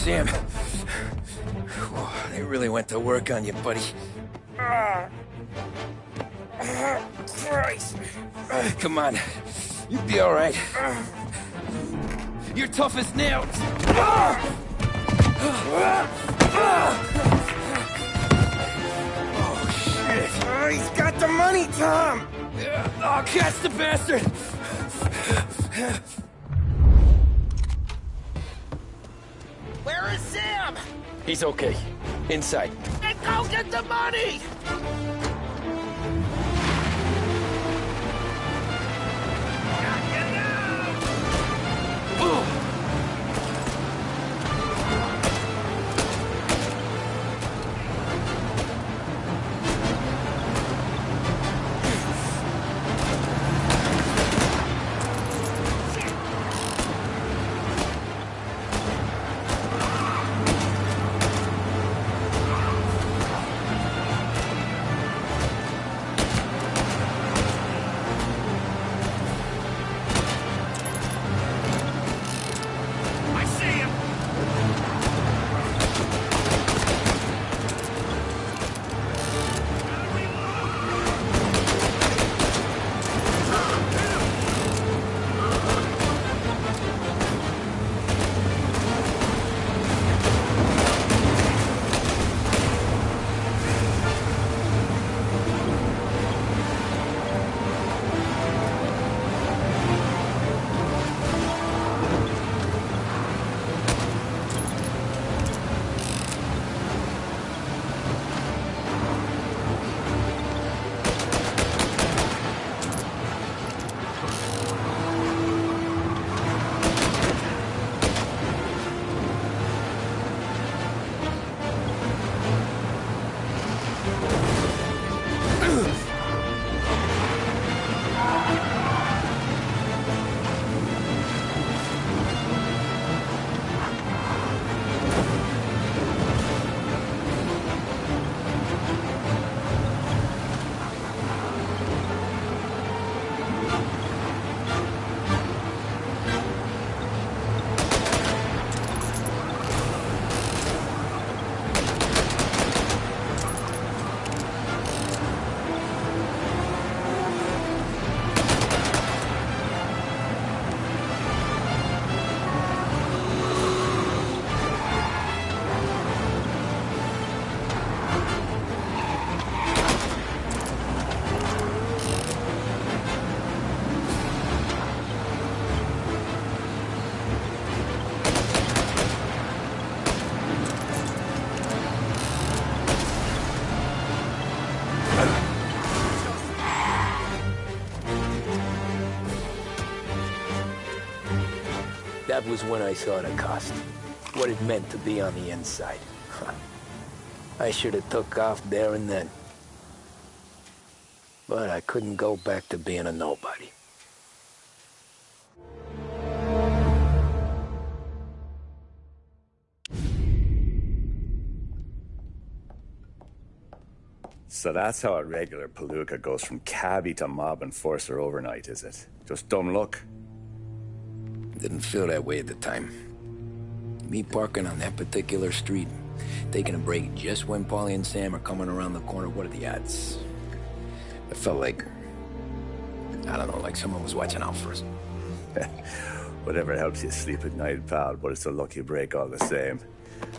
Sam. Whoa, they really went to work on you, buddy. Christ. Come on. You'll be all right. You're tough as nails. Oh, shit. He's got the money, Tom! Oh, catch the bastard! Where is Sam? He's okay. Inside. Then go get the money! That was when I saw the cost. What it meant to be on the inside. I should have took off there and then. But I couldn't go back to being a nobody. So that's how a regular palooka goes from cabbie to mob enforcer overnight, is it? Just dumb luck? Didn't feel that way at the time. Me parking on that particular street, taking a break just when Paulie and Sam are coming around the corner, what are the odds? I felt like, I don't know, like someone was watching out for us. Whatever helps you sleep at night, pal, but it's a lucky break all the same.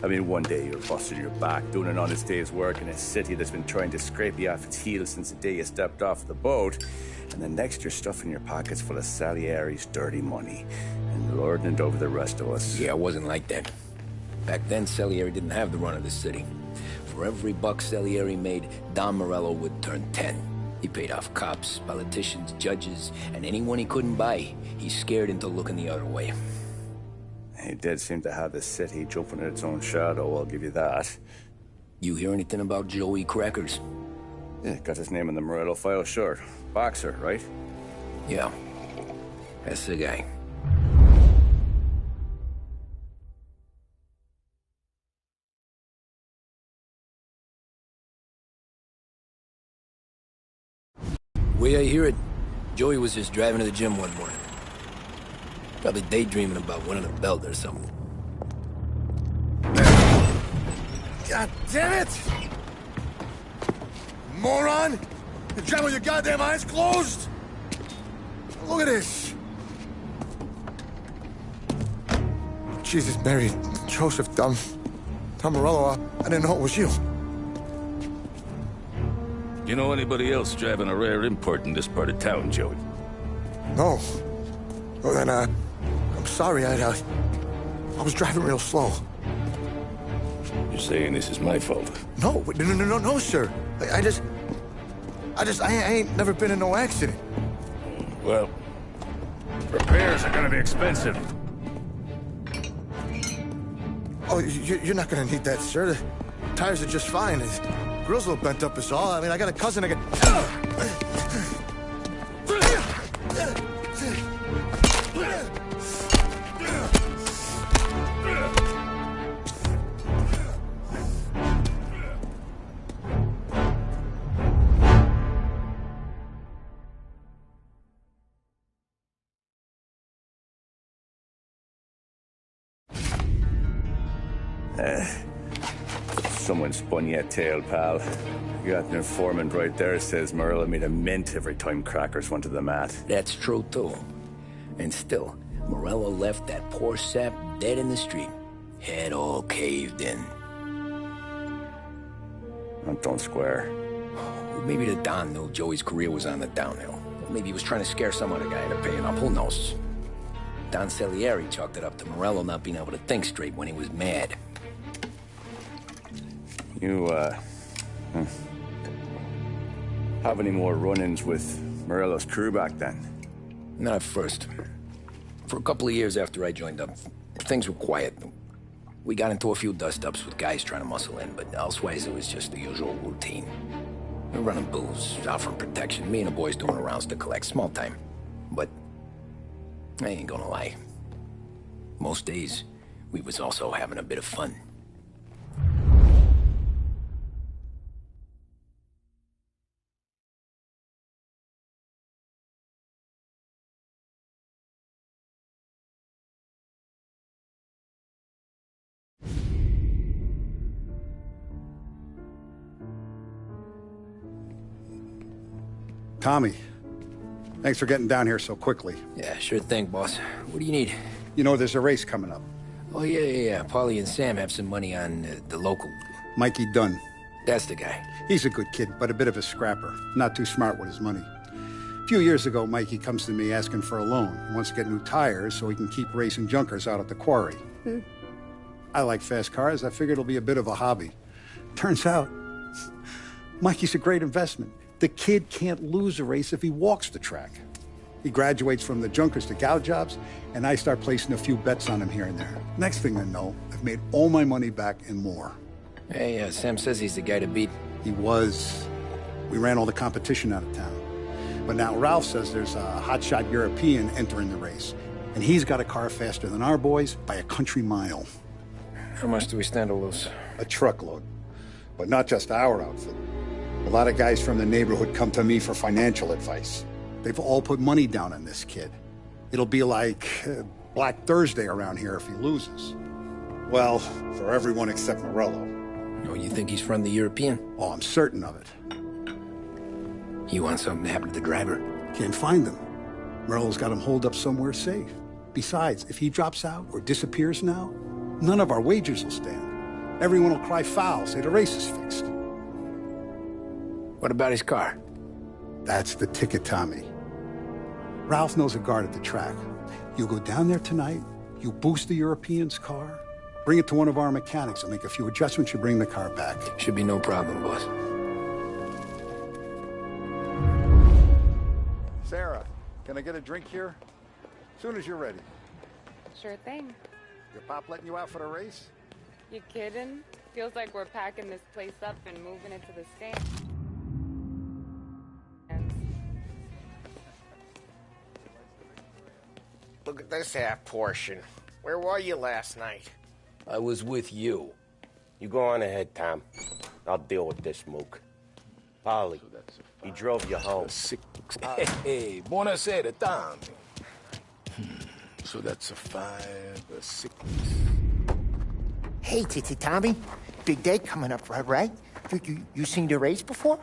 I mean, one day you're busting your back, doing an honest day's work in a city that's been trying to scrape you off its heels since the day you stepped off the boat, and the next you're stuffing your pockets full of Salieri's dirty money and lording it over the rest of us. Yeah, it wasn't like that. Back then, Salieri didn't have the run of the city. For every buck Salieri made, Don Morello would turn 10. He paid off cops, politicians, judges, and anyone he couldn't buy, he scared into looking the other way. He did seem to have the city jumping at its own shadow, I'll give you that. You hear anything about Joey Crackers? Yeah, got his name in the Morello file, sure. Boxer, right? Yeah, that's the guy. Way I hear it, Joey was just driving to the gym one morning. Probably daydreaming about winning a belt or something. God damn it! Moron! You driving with your goddamn eyes closed? Look at this! Jesus, Mary, Joseph, Tom Morello, I didn't know it was you. You know anybody else driving a rare import in this part of town, Joey? No. Well, then, I'm sorry, I was driving real slow. You're saying this is my fault? No, sir. I ain't never been in no accident. Well, repairs are gonna be expensive. Oh, you're not gonna need that, sir. The tires are just fine. The grill's a little bent up is all. I mean, I got a cousin that Someone spun you a tale, pal. You got an informant right there says Morello made a mint every time crackers went to the mat. That's true, too. And still, Morello left that poor sap dead in the street. Head all caved in. That don't square. Maybe the Don knew Joey's career was on the downhill. Maybe he was trying to scare some other guy into paying up. Who knows? Don Salieri chalked it up to Morello not being able to think straight when he was mad. You, have any more run-ins with Morello's crew back then? Not at first. For a couple of years after I joined up, things were quiet. We got into a few dust-ups with guys trying to muscle in, but elsewise it was just the usual routine. We were running booze, out from protection, me and the boys doing rounds to collect, small time. But I ain't gonna lie. Most days, we was also having a bit of fun. Tommy, thanks for getting down here so quickly. Yeah, sure thing, boss. What do you need? You know, there's a race coming up. Oh, yeah. Paulie and Sam have some money on the local. Mikey Dunn. That's the guy. He's a good kid, but a bit of a scrapper. Not too smart with his money. A few years ago, Mikey comes to me asking for a loan. He wants to get new tires so he can keep racing junkers out at the quarry. I like fast cars. I figured it'll be a bit of a hobby. Turns out, Mikey's a great investment. The kid can't lose a race if he walks the track. He graduates from the junkers to gal jobs, and I start placing a few bets on him here and there. Next thing I know, I've made all my money back and more. Hey, Sam says he's the guy to beat. He was. We ran all the competition out of town. But now Ralph says there's a hotshot European entering the race, and he's got a car faster than our boys by a country mile. How much do we stand to lose? A truckload. But not just our outfit. A lot of guys from the neighborhood come to me for financial advice. They've all put money down on this kid. It'll be like Black Thursday around here if he loses. Well, for everyone except Morello. Oh, you think he's from the European? Oh, I'm certain of it. You want something to happen to the driver? Can't find him. Morello's got him holed up somewhere safe. Besides, if he drops out or disappears now, none of our wagers will stand. Everyone will cry foul, say the race is fixed. What about his car? That's the ticket, Tommy. Ralph knows a guard at the track. You go down there tonight, you boost the European's car, bring it to one of our mechanics, and make a few adjustments, you bring the car back. Should be no problem, boss. Sarah, can I get a drink here? As soon as you're ready. Sure thing. Your pop letting you out for the race? You kidding? Feels like we're packing this place up and moving it to the stand. Look at this half portion. Where were you last night? I was with you. You go on ahead, Tom. I'll deal with this mook. Polly, he drove you home. Hey, buonasera, Tom. So that's a 5, a 6. Hey, Tommy. big day coming up, right? You seen the race before?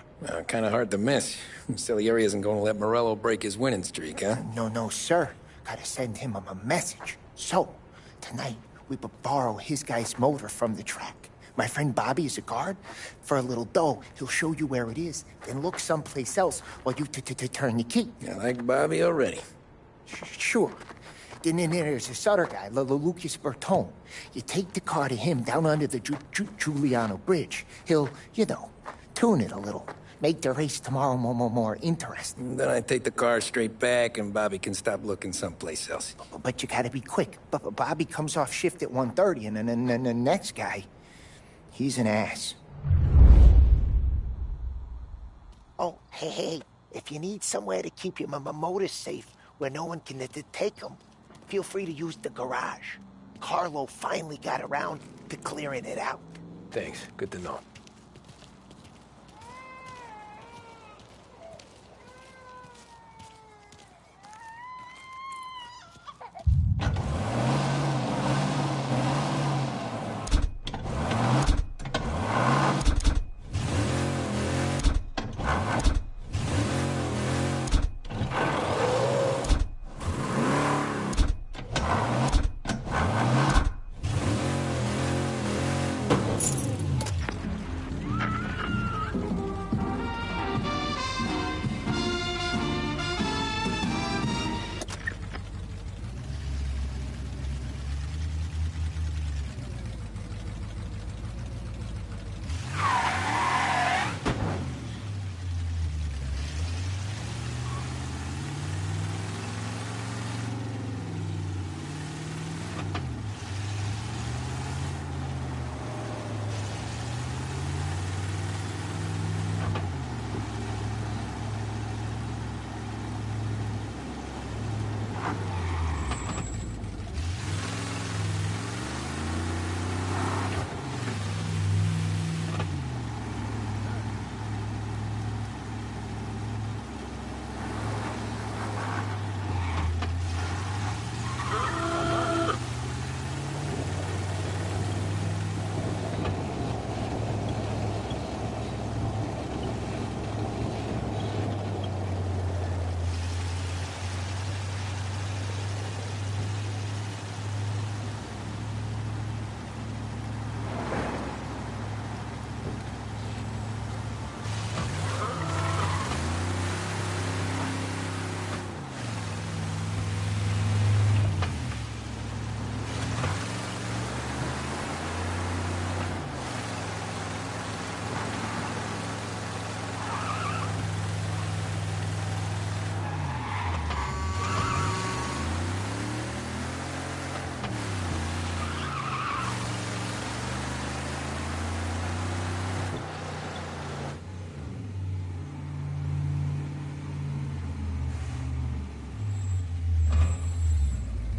Kind of hard to miss. Salieri isn't going to let Morello break his winning streak, huh? No, sir. Gotta send him a message. So, tonight, we borrow his guy's motor from the track. My friend Bobby is a guard. For a little dough, he'll show you where it is, then look someplace else while you turn the key. I like Bobby already. Sure. Then there's this other guy, Lucas Bertone. You take the car to him down under the Giuliano Bridge. He'll, tune it a little. Make the race tomorrow more interesting. Then I take the car straight back and Bobby can stop looking someplace else. But you gotta be quick. Bobby comes off shift at 1:30, and then the next guy, he's an ass. Oh, hey, if you need somewhere to keep your motor safe where no one can take them, feel free to use the garage. Carlo finally got around to clearing it out. Thanks. Good to know.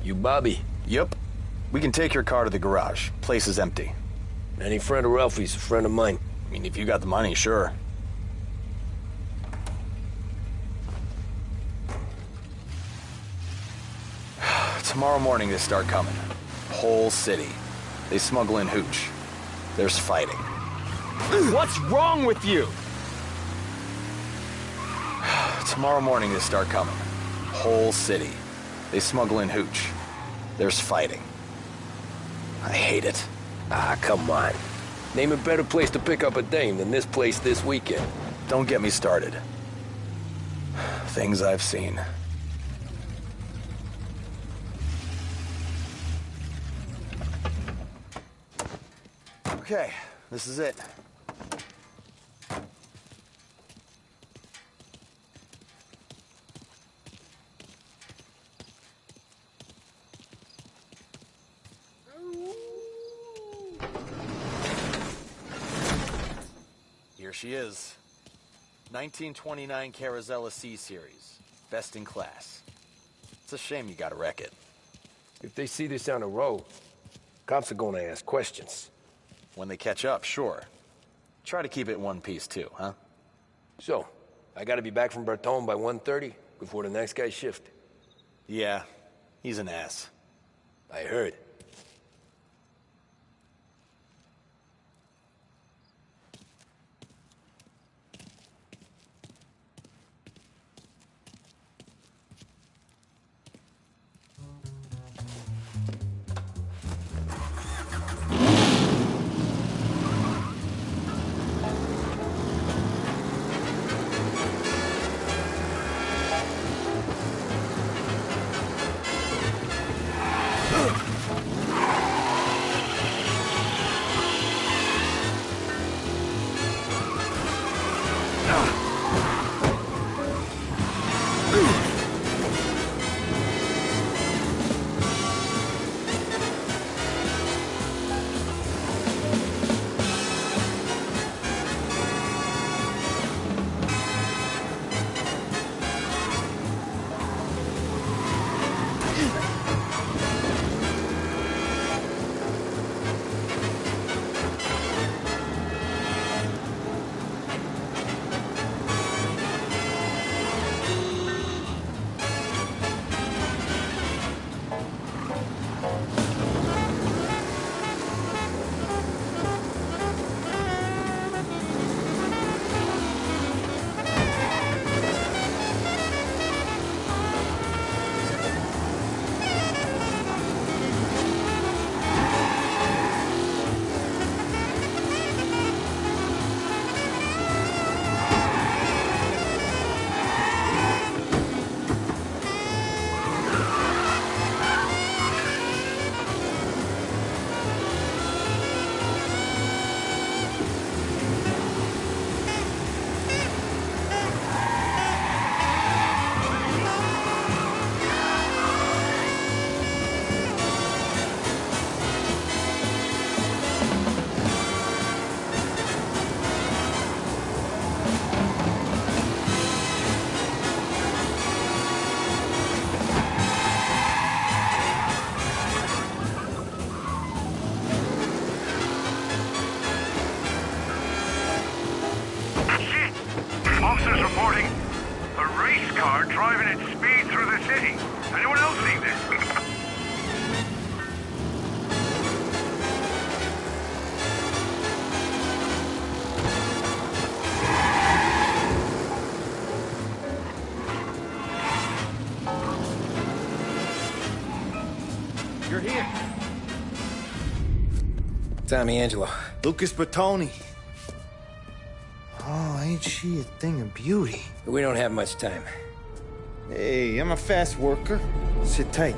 You Bobby? Yep. We can take your car to the garage. Place is empty. Any friend of Ralphie's a friend of mine. I mean, if you got the money, sure. Tomorrow morning they start coming. Whole city. They smuggle in hooch. There's fighting. What's wrong with you? Tomorrow morning they start coming. Whole city. They smuggle in hooch. There's fighting. I hate it. Ah, come on. Name a better place to pick up a dame than this place this weekend. Don't get me started. Things I've seen. Okay, this is it. Here she is. 1929 Carazella C-Series. Best in class. It's a shame you gotta wreck it. If they see this on the road, cops are gonna ask questions. When they catch up, sure. Try to keep it in one piece too, huh? So, I gotta be back from Bertone by 1:30 before the next guy's shift. Yeah, he's an ass. I heard. city. Anyone else see this? You're here. Tommy Angelo. Lucas Bertoni. Oh, ain't she a thing of beauty? We don't have much time. Hey, I'm a fast worker. Sit tight.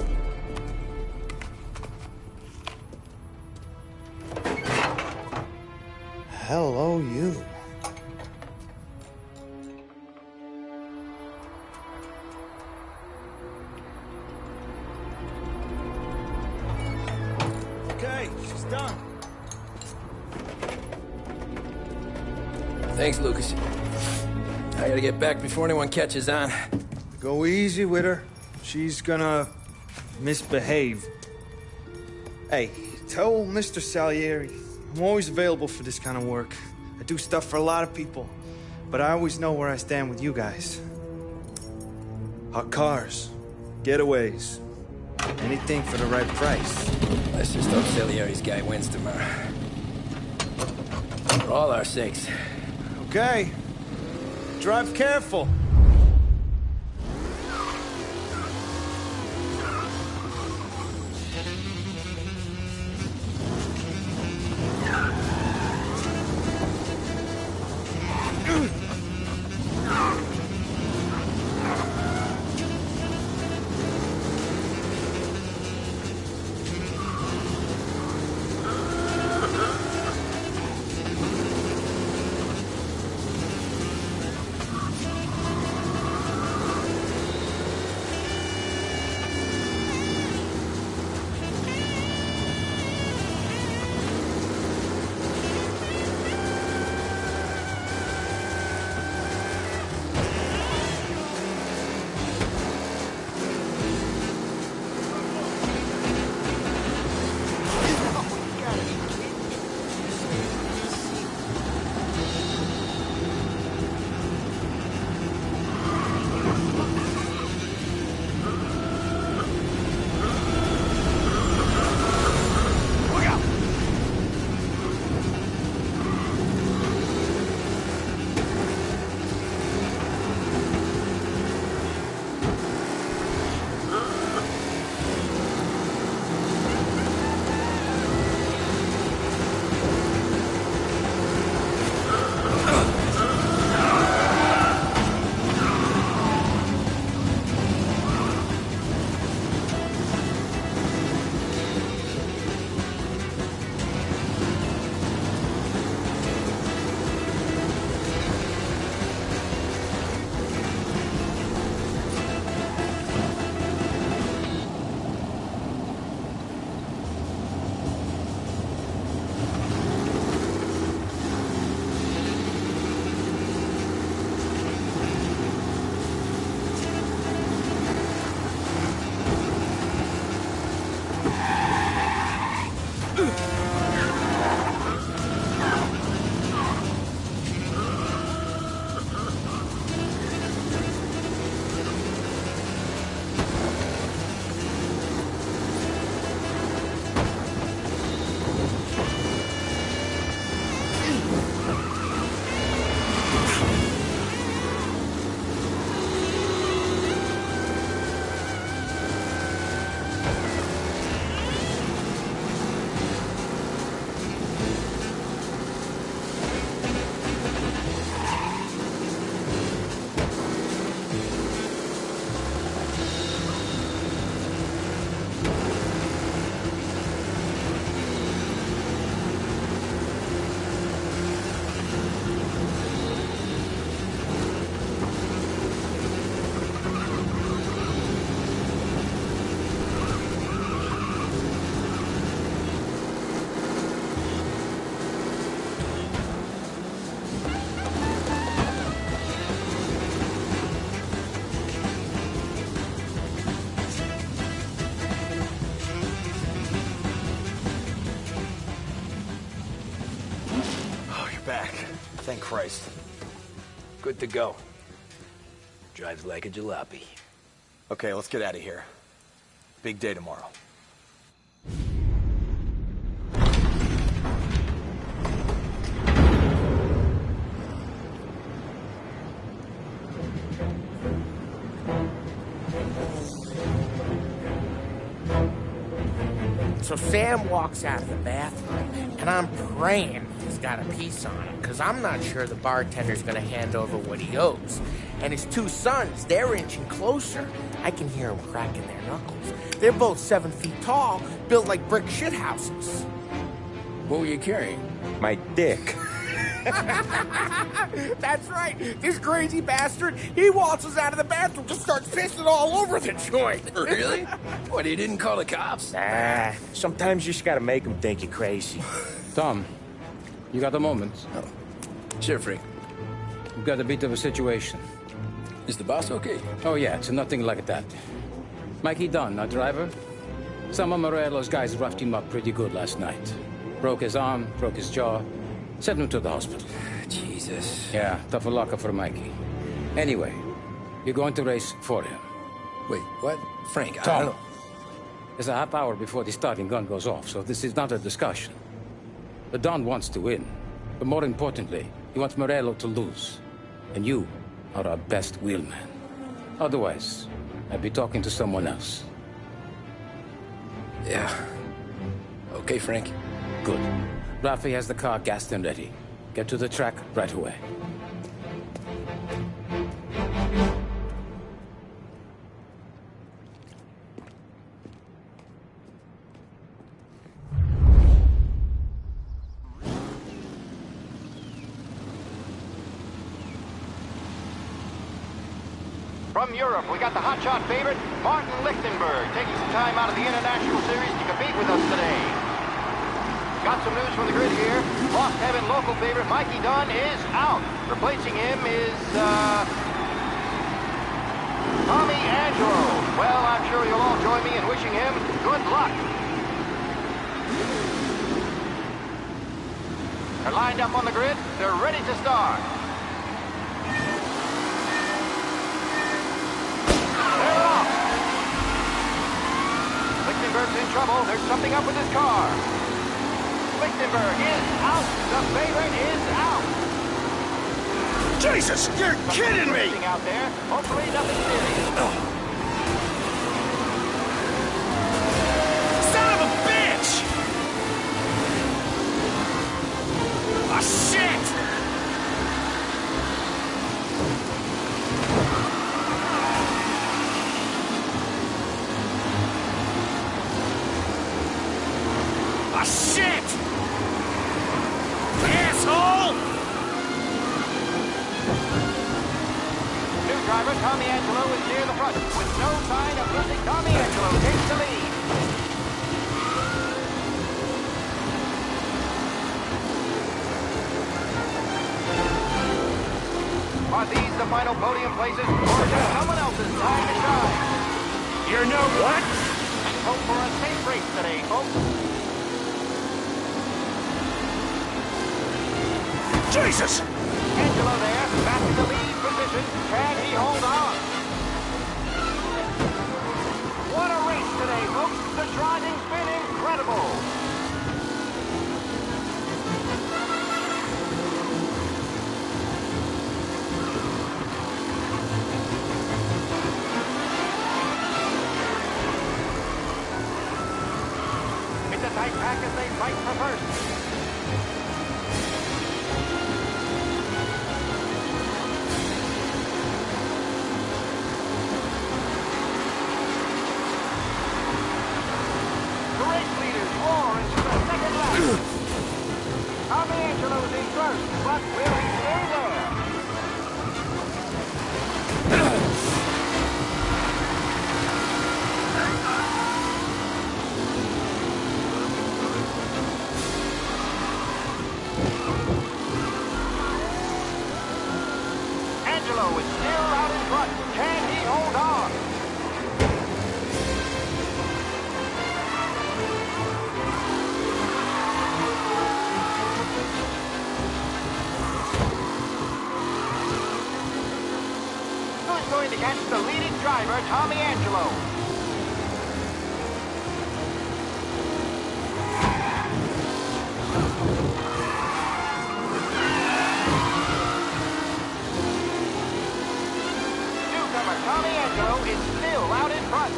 Hello, you. Okay, she's done. Thanks, Lucas. I gotta get back before anyone catches on. Go easy with her. She's gonna misbehave. Hey, tell Mr. Salieri I'm always available for this kind of work. I do stuff for a lot of people, but I always know where I stand with you guys. Hot cars, getaways, anything for the right price. Let's just hope Salieri's guy wins tomorrow. For all our sakes. Okay. Drive careful. Thank Christ. Good to go. Drives like a jalopy. Okay, let's get out of here. Big day tomorrow. So Sam walks out of the bathroom, and I'm praying he's got a piece on him, because I'm not sure the bartender's going to hand over what he owes. And his two sons, they're inching closer. I can hear them cracking their knuckles. They're both 7 feet tall, built like brick shithouses. What were you carrying? My dick. That's right. This crazy bastard, he waltzes out of the bathroom, just starts pissing all over the joint. Really? What, he didn't call the cops? Nah, sometimes you just gotta make them think you're crazy. Tom, you got a moment? Oh. Sure, Frank. We've got a bit of a situation. Is the boss okay? Oh, yeah, it's nothing like that. Mikey Dunn, our driver. Some of Morello's guys roughed him up pretty good last night. Broke his arm, broke his jaw. Sent him to the hospital. Jesus. Yeah, tough luck for Mikey. Anyway, you're going to race for him. Wait, what? Frank, I Tom, don't know. there's a half hour before the starting gun goes off, so this is not a discussion. The Don wants to win, but more importantly, he wants Morello to lose. And you are our best wheelman. Otherwise, I'd be talking to someone else. Yeah. Okay, Frank. Good. Rafi has the car gassed and ready. Get to the track right away. From Europe, we got the hotshot favorite, Martin Lichtenberg, taking some time out of the International Series to compete with us today. Got some news from the grid here. Lost Heaven local favorite Mikey Dunn is out. Replacing him is, Tommy Angelo. Well, I'm sure you'll all join me in wishing him good luck. They're lined up on the grid. They're ready to start. They're off. Lichtenberg's in trouble. There's something up with his car. Lichtenberg is out. The favorite is out. Jesus, you're kidding me! Out there. Hopefully nothing serious. Son of a bitch! Oh, shit! Oh, shit! Asshole! New driver Tommy Angelo is near the front. With no sign of losing, Tommy Angelo takes the lead. Are these the final podium places, or is it someone else's time to shine? You're no what? Let's hope for a safe race today, folks. Jesus! Angelo there, back in the lead position. Can he hold on? What a race today, folks. The driving's been incredible. It's a tight pack as they fight for first. Tommy Angelo's in first, but will he stay there? Angelo is still out in front. Can he hold on? Tommy Angelo. Newcomer Tommy Angelo is still out in front.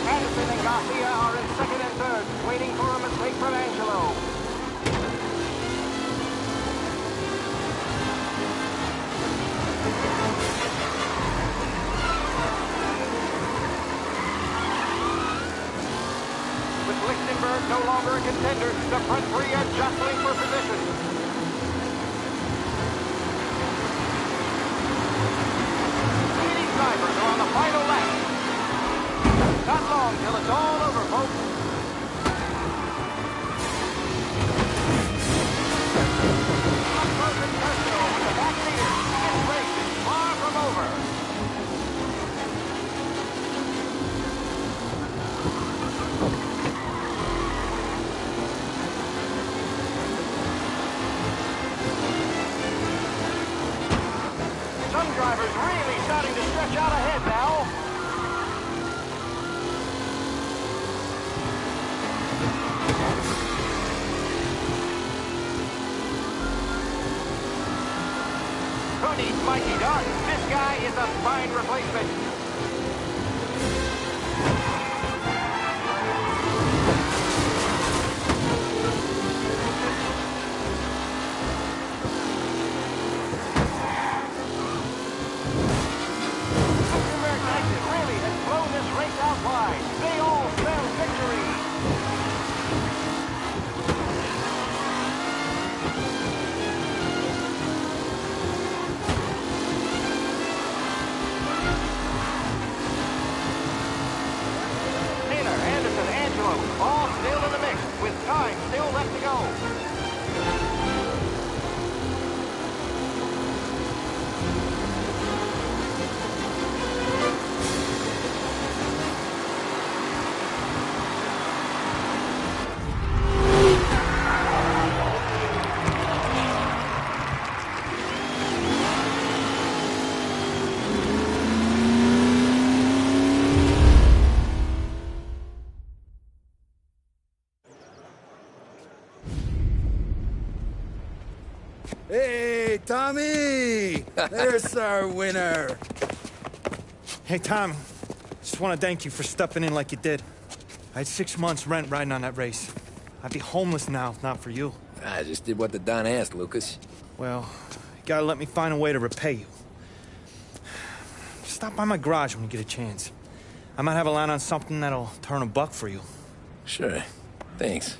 Anderson and Garcia are in second and third, waiting for a mistake from Angelo. With Lichtenberg no longer a contender, the front three are jostling for position. Leading drivers are on the final lap. Not long till it's all over, folks. Up close and personal with the back leader. This race is far from over. Some drivers really starting to stretch out ahead now. Who needs Mikey Dart? This guy is a fine replacement. Lichtenberg exit really has blown this race out wide. They all spell victory. Taylor, Anderson, Angelo, all still in the mix, with time still left to go. Hey, Tommy! There's our winner. Hey, Tom. Just want to thank you for stepping in like you did. I had 6 months rent riding on that race. I'd be homeless now if not for you. I just did what the Don asked, Lucas. Well, you gotta let me find a way to repay you. Stop by my garage when you get a chance. I might have a line on something that'll turn $1 for you. Sure. Thanks.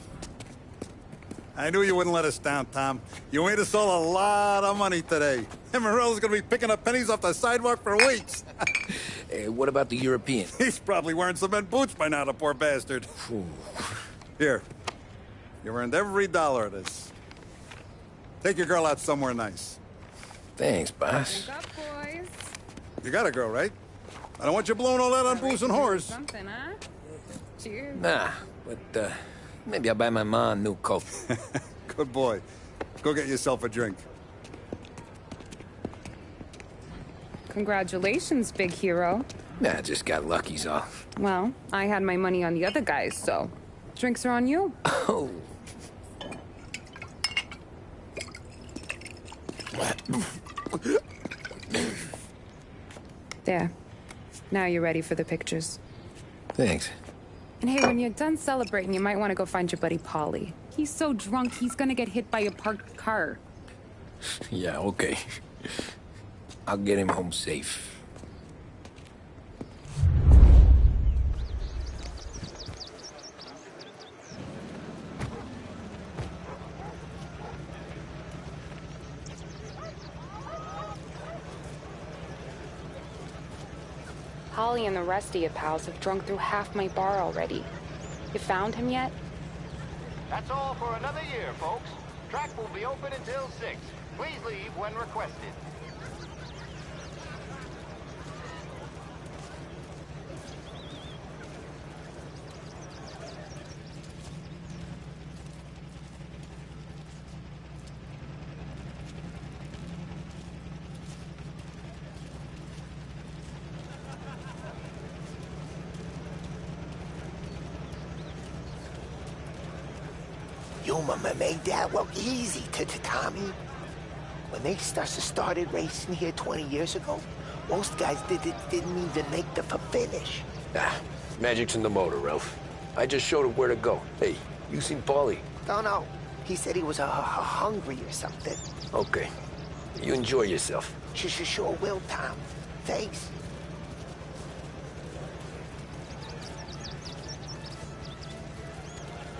I knew you wouldn't let us down, Tom. You made us all a lot of money today. And Morello's gonna be picking up pennies off the sidewalk for weeks. Hey, what about the European? He's probably wearing cement boots by now, the poor bastard. Here. You earned every dollar of this. Take your girl out somewhere nice. Thanch, boss. Wake up, boys. You got a girl, right? I don't want you blowing all that on booze and whores. Something, huh? Cheers. Nah, but, maybe I'll buy my ma a new coat. Good boy. Go get yourself a drink. Congratulations, big hero. Nah, just got lucky's all. Well, I had my money on the other guys, so drinks are on you. Oh. There. Now you're ready for the pictures. Thanks. And hey, when you're done celebrating, you might want to go find your buddy Paulie. He's so drunk, he's gonna get hit by a parked car. Yeah, okay. I'll get him home safe. Holly and the rest of your pals have drunk through half my bar already. You found him yet? That's all for another year, folks. Track will be open until 6. Please leave when requested. You made that look easy to Tommy. When they started racing here 20 years ago, most guys didn't even make the finish. Ah, magic's in the motor, Ralph. I just showed him where to go. Hey, you seen Paulie? No. He said he was hungry or something. Okay. You enjoy yourself. Sure will, Tom. Thanks.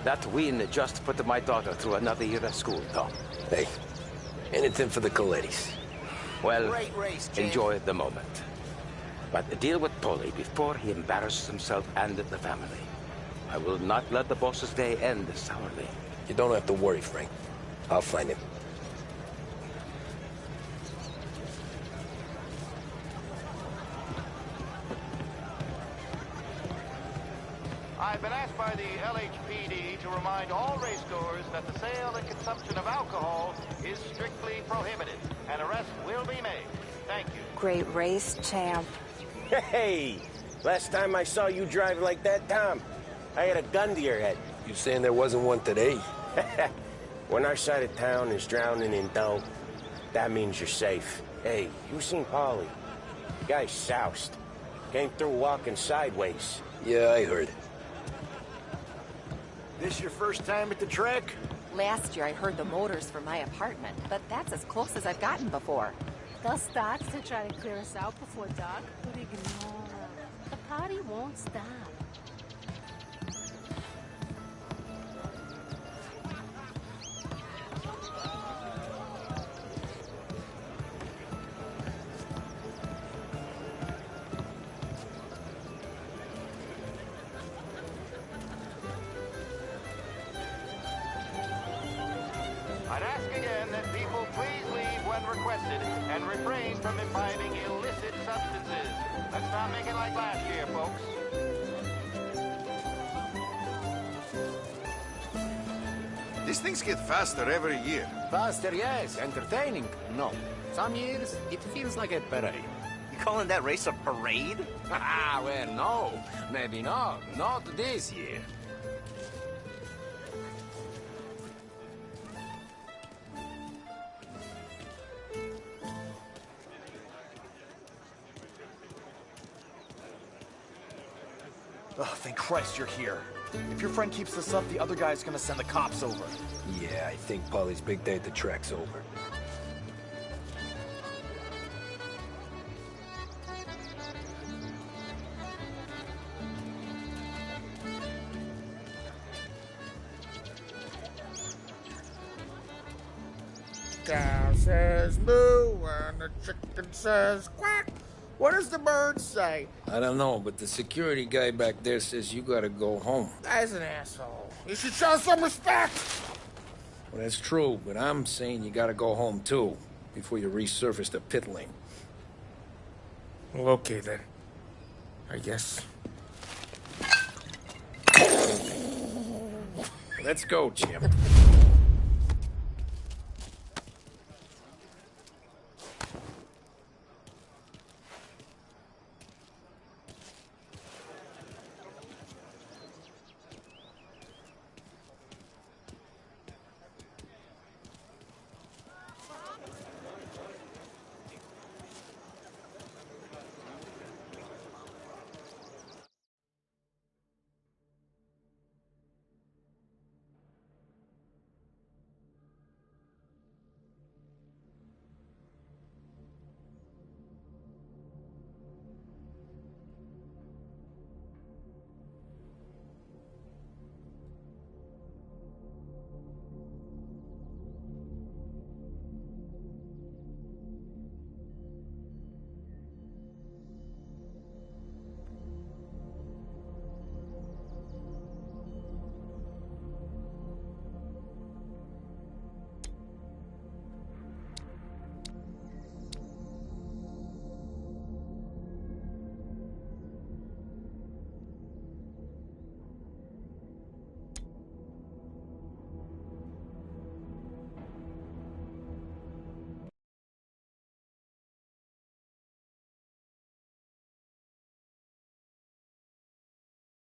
That win just put my daughter through another year of school, Tom. Hey, anything for the Colettis. Well, Great race, Jim. enjoy the moment. But deal with Paulie before he embarrasses himself and the family. I will not let the boss's day end sourly. You don't have to worry, Frank. I'll find him. I've been asked by the LHPD to remind all racegoers that the sale and consumption of alcohol is strictly prohibited. An arrest will be made. Thank you. Great race, champ. Hey! Last time I saw you drive like that, Tom, I had a gun to your head. You saying there wasn't one today? When our side of town is drowning in dough, that means you're safe. Hey, you seen Paulie? Guy's soused. Came through walking sideways. Yeah, I heard. This your first time at the track? Last year I heard the motors from my apartment, but that's as close as I've gotten before. They'll start to try to clear us out before dark, but ignore them. The party won't stop. I'd ask again that people please leave when requested and refrain from imbibing illicit substances. Let's not make it like last year, folks. These things get faster every year. Faster, yes. Entertaining, no. Some years, it feels like a parade. You calling that race a parade? Ah, well, no. Maybe not. Not this year. Oh, thank Christ you're here. If your friend keeps this up, the other guy's gonna send the cops over. Yeah, I think Paulie's big day at the track's over. Cow says moo and the chicken says quack. What does the bird say? I don't know, but the security guy back there says you gotta go home. Guy's an asshole. You should show some respect. Well, that's true, but I'm saying you gotta go home too, before you resurface the pit lane. Well, okay then. I guess. Let's go, Jim.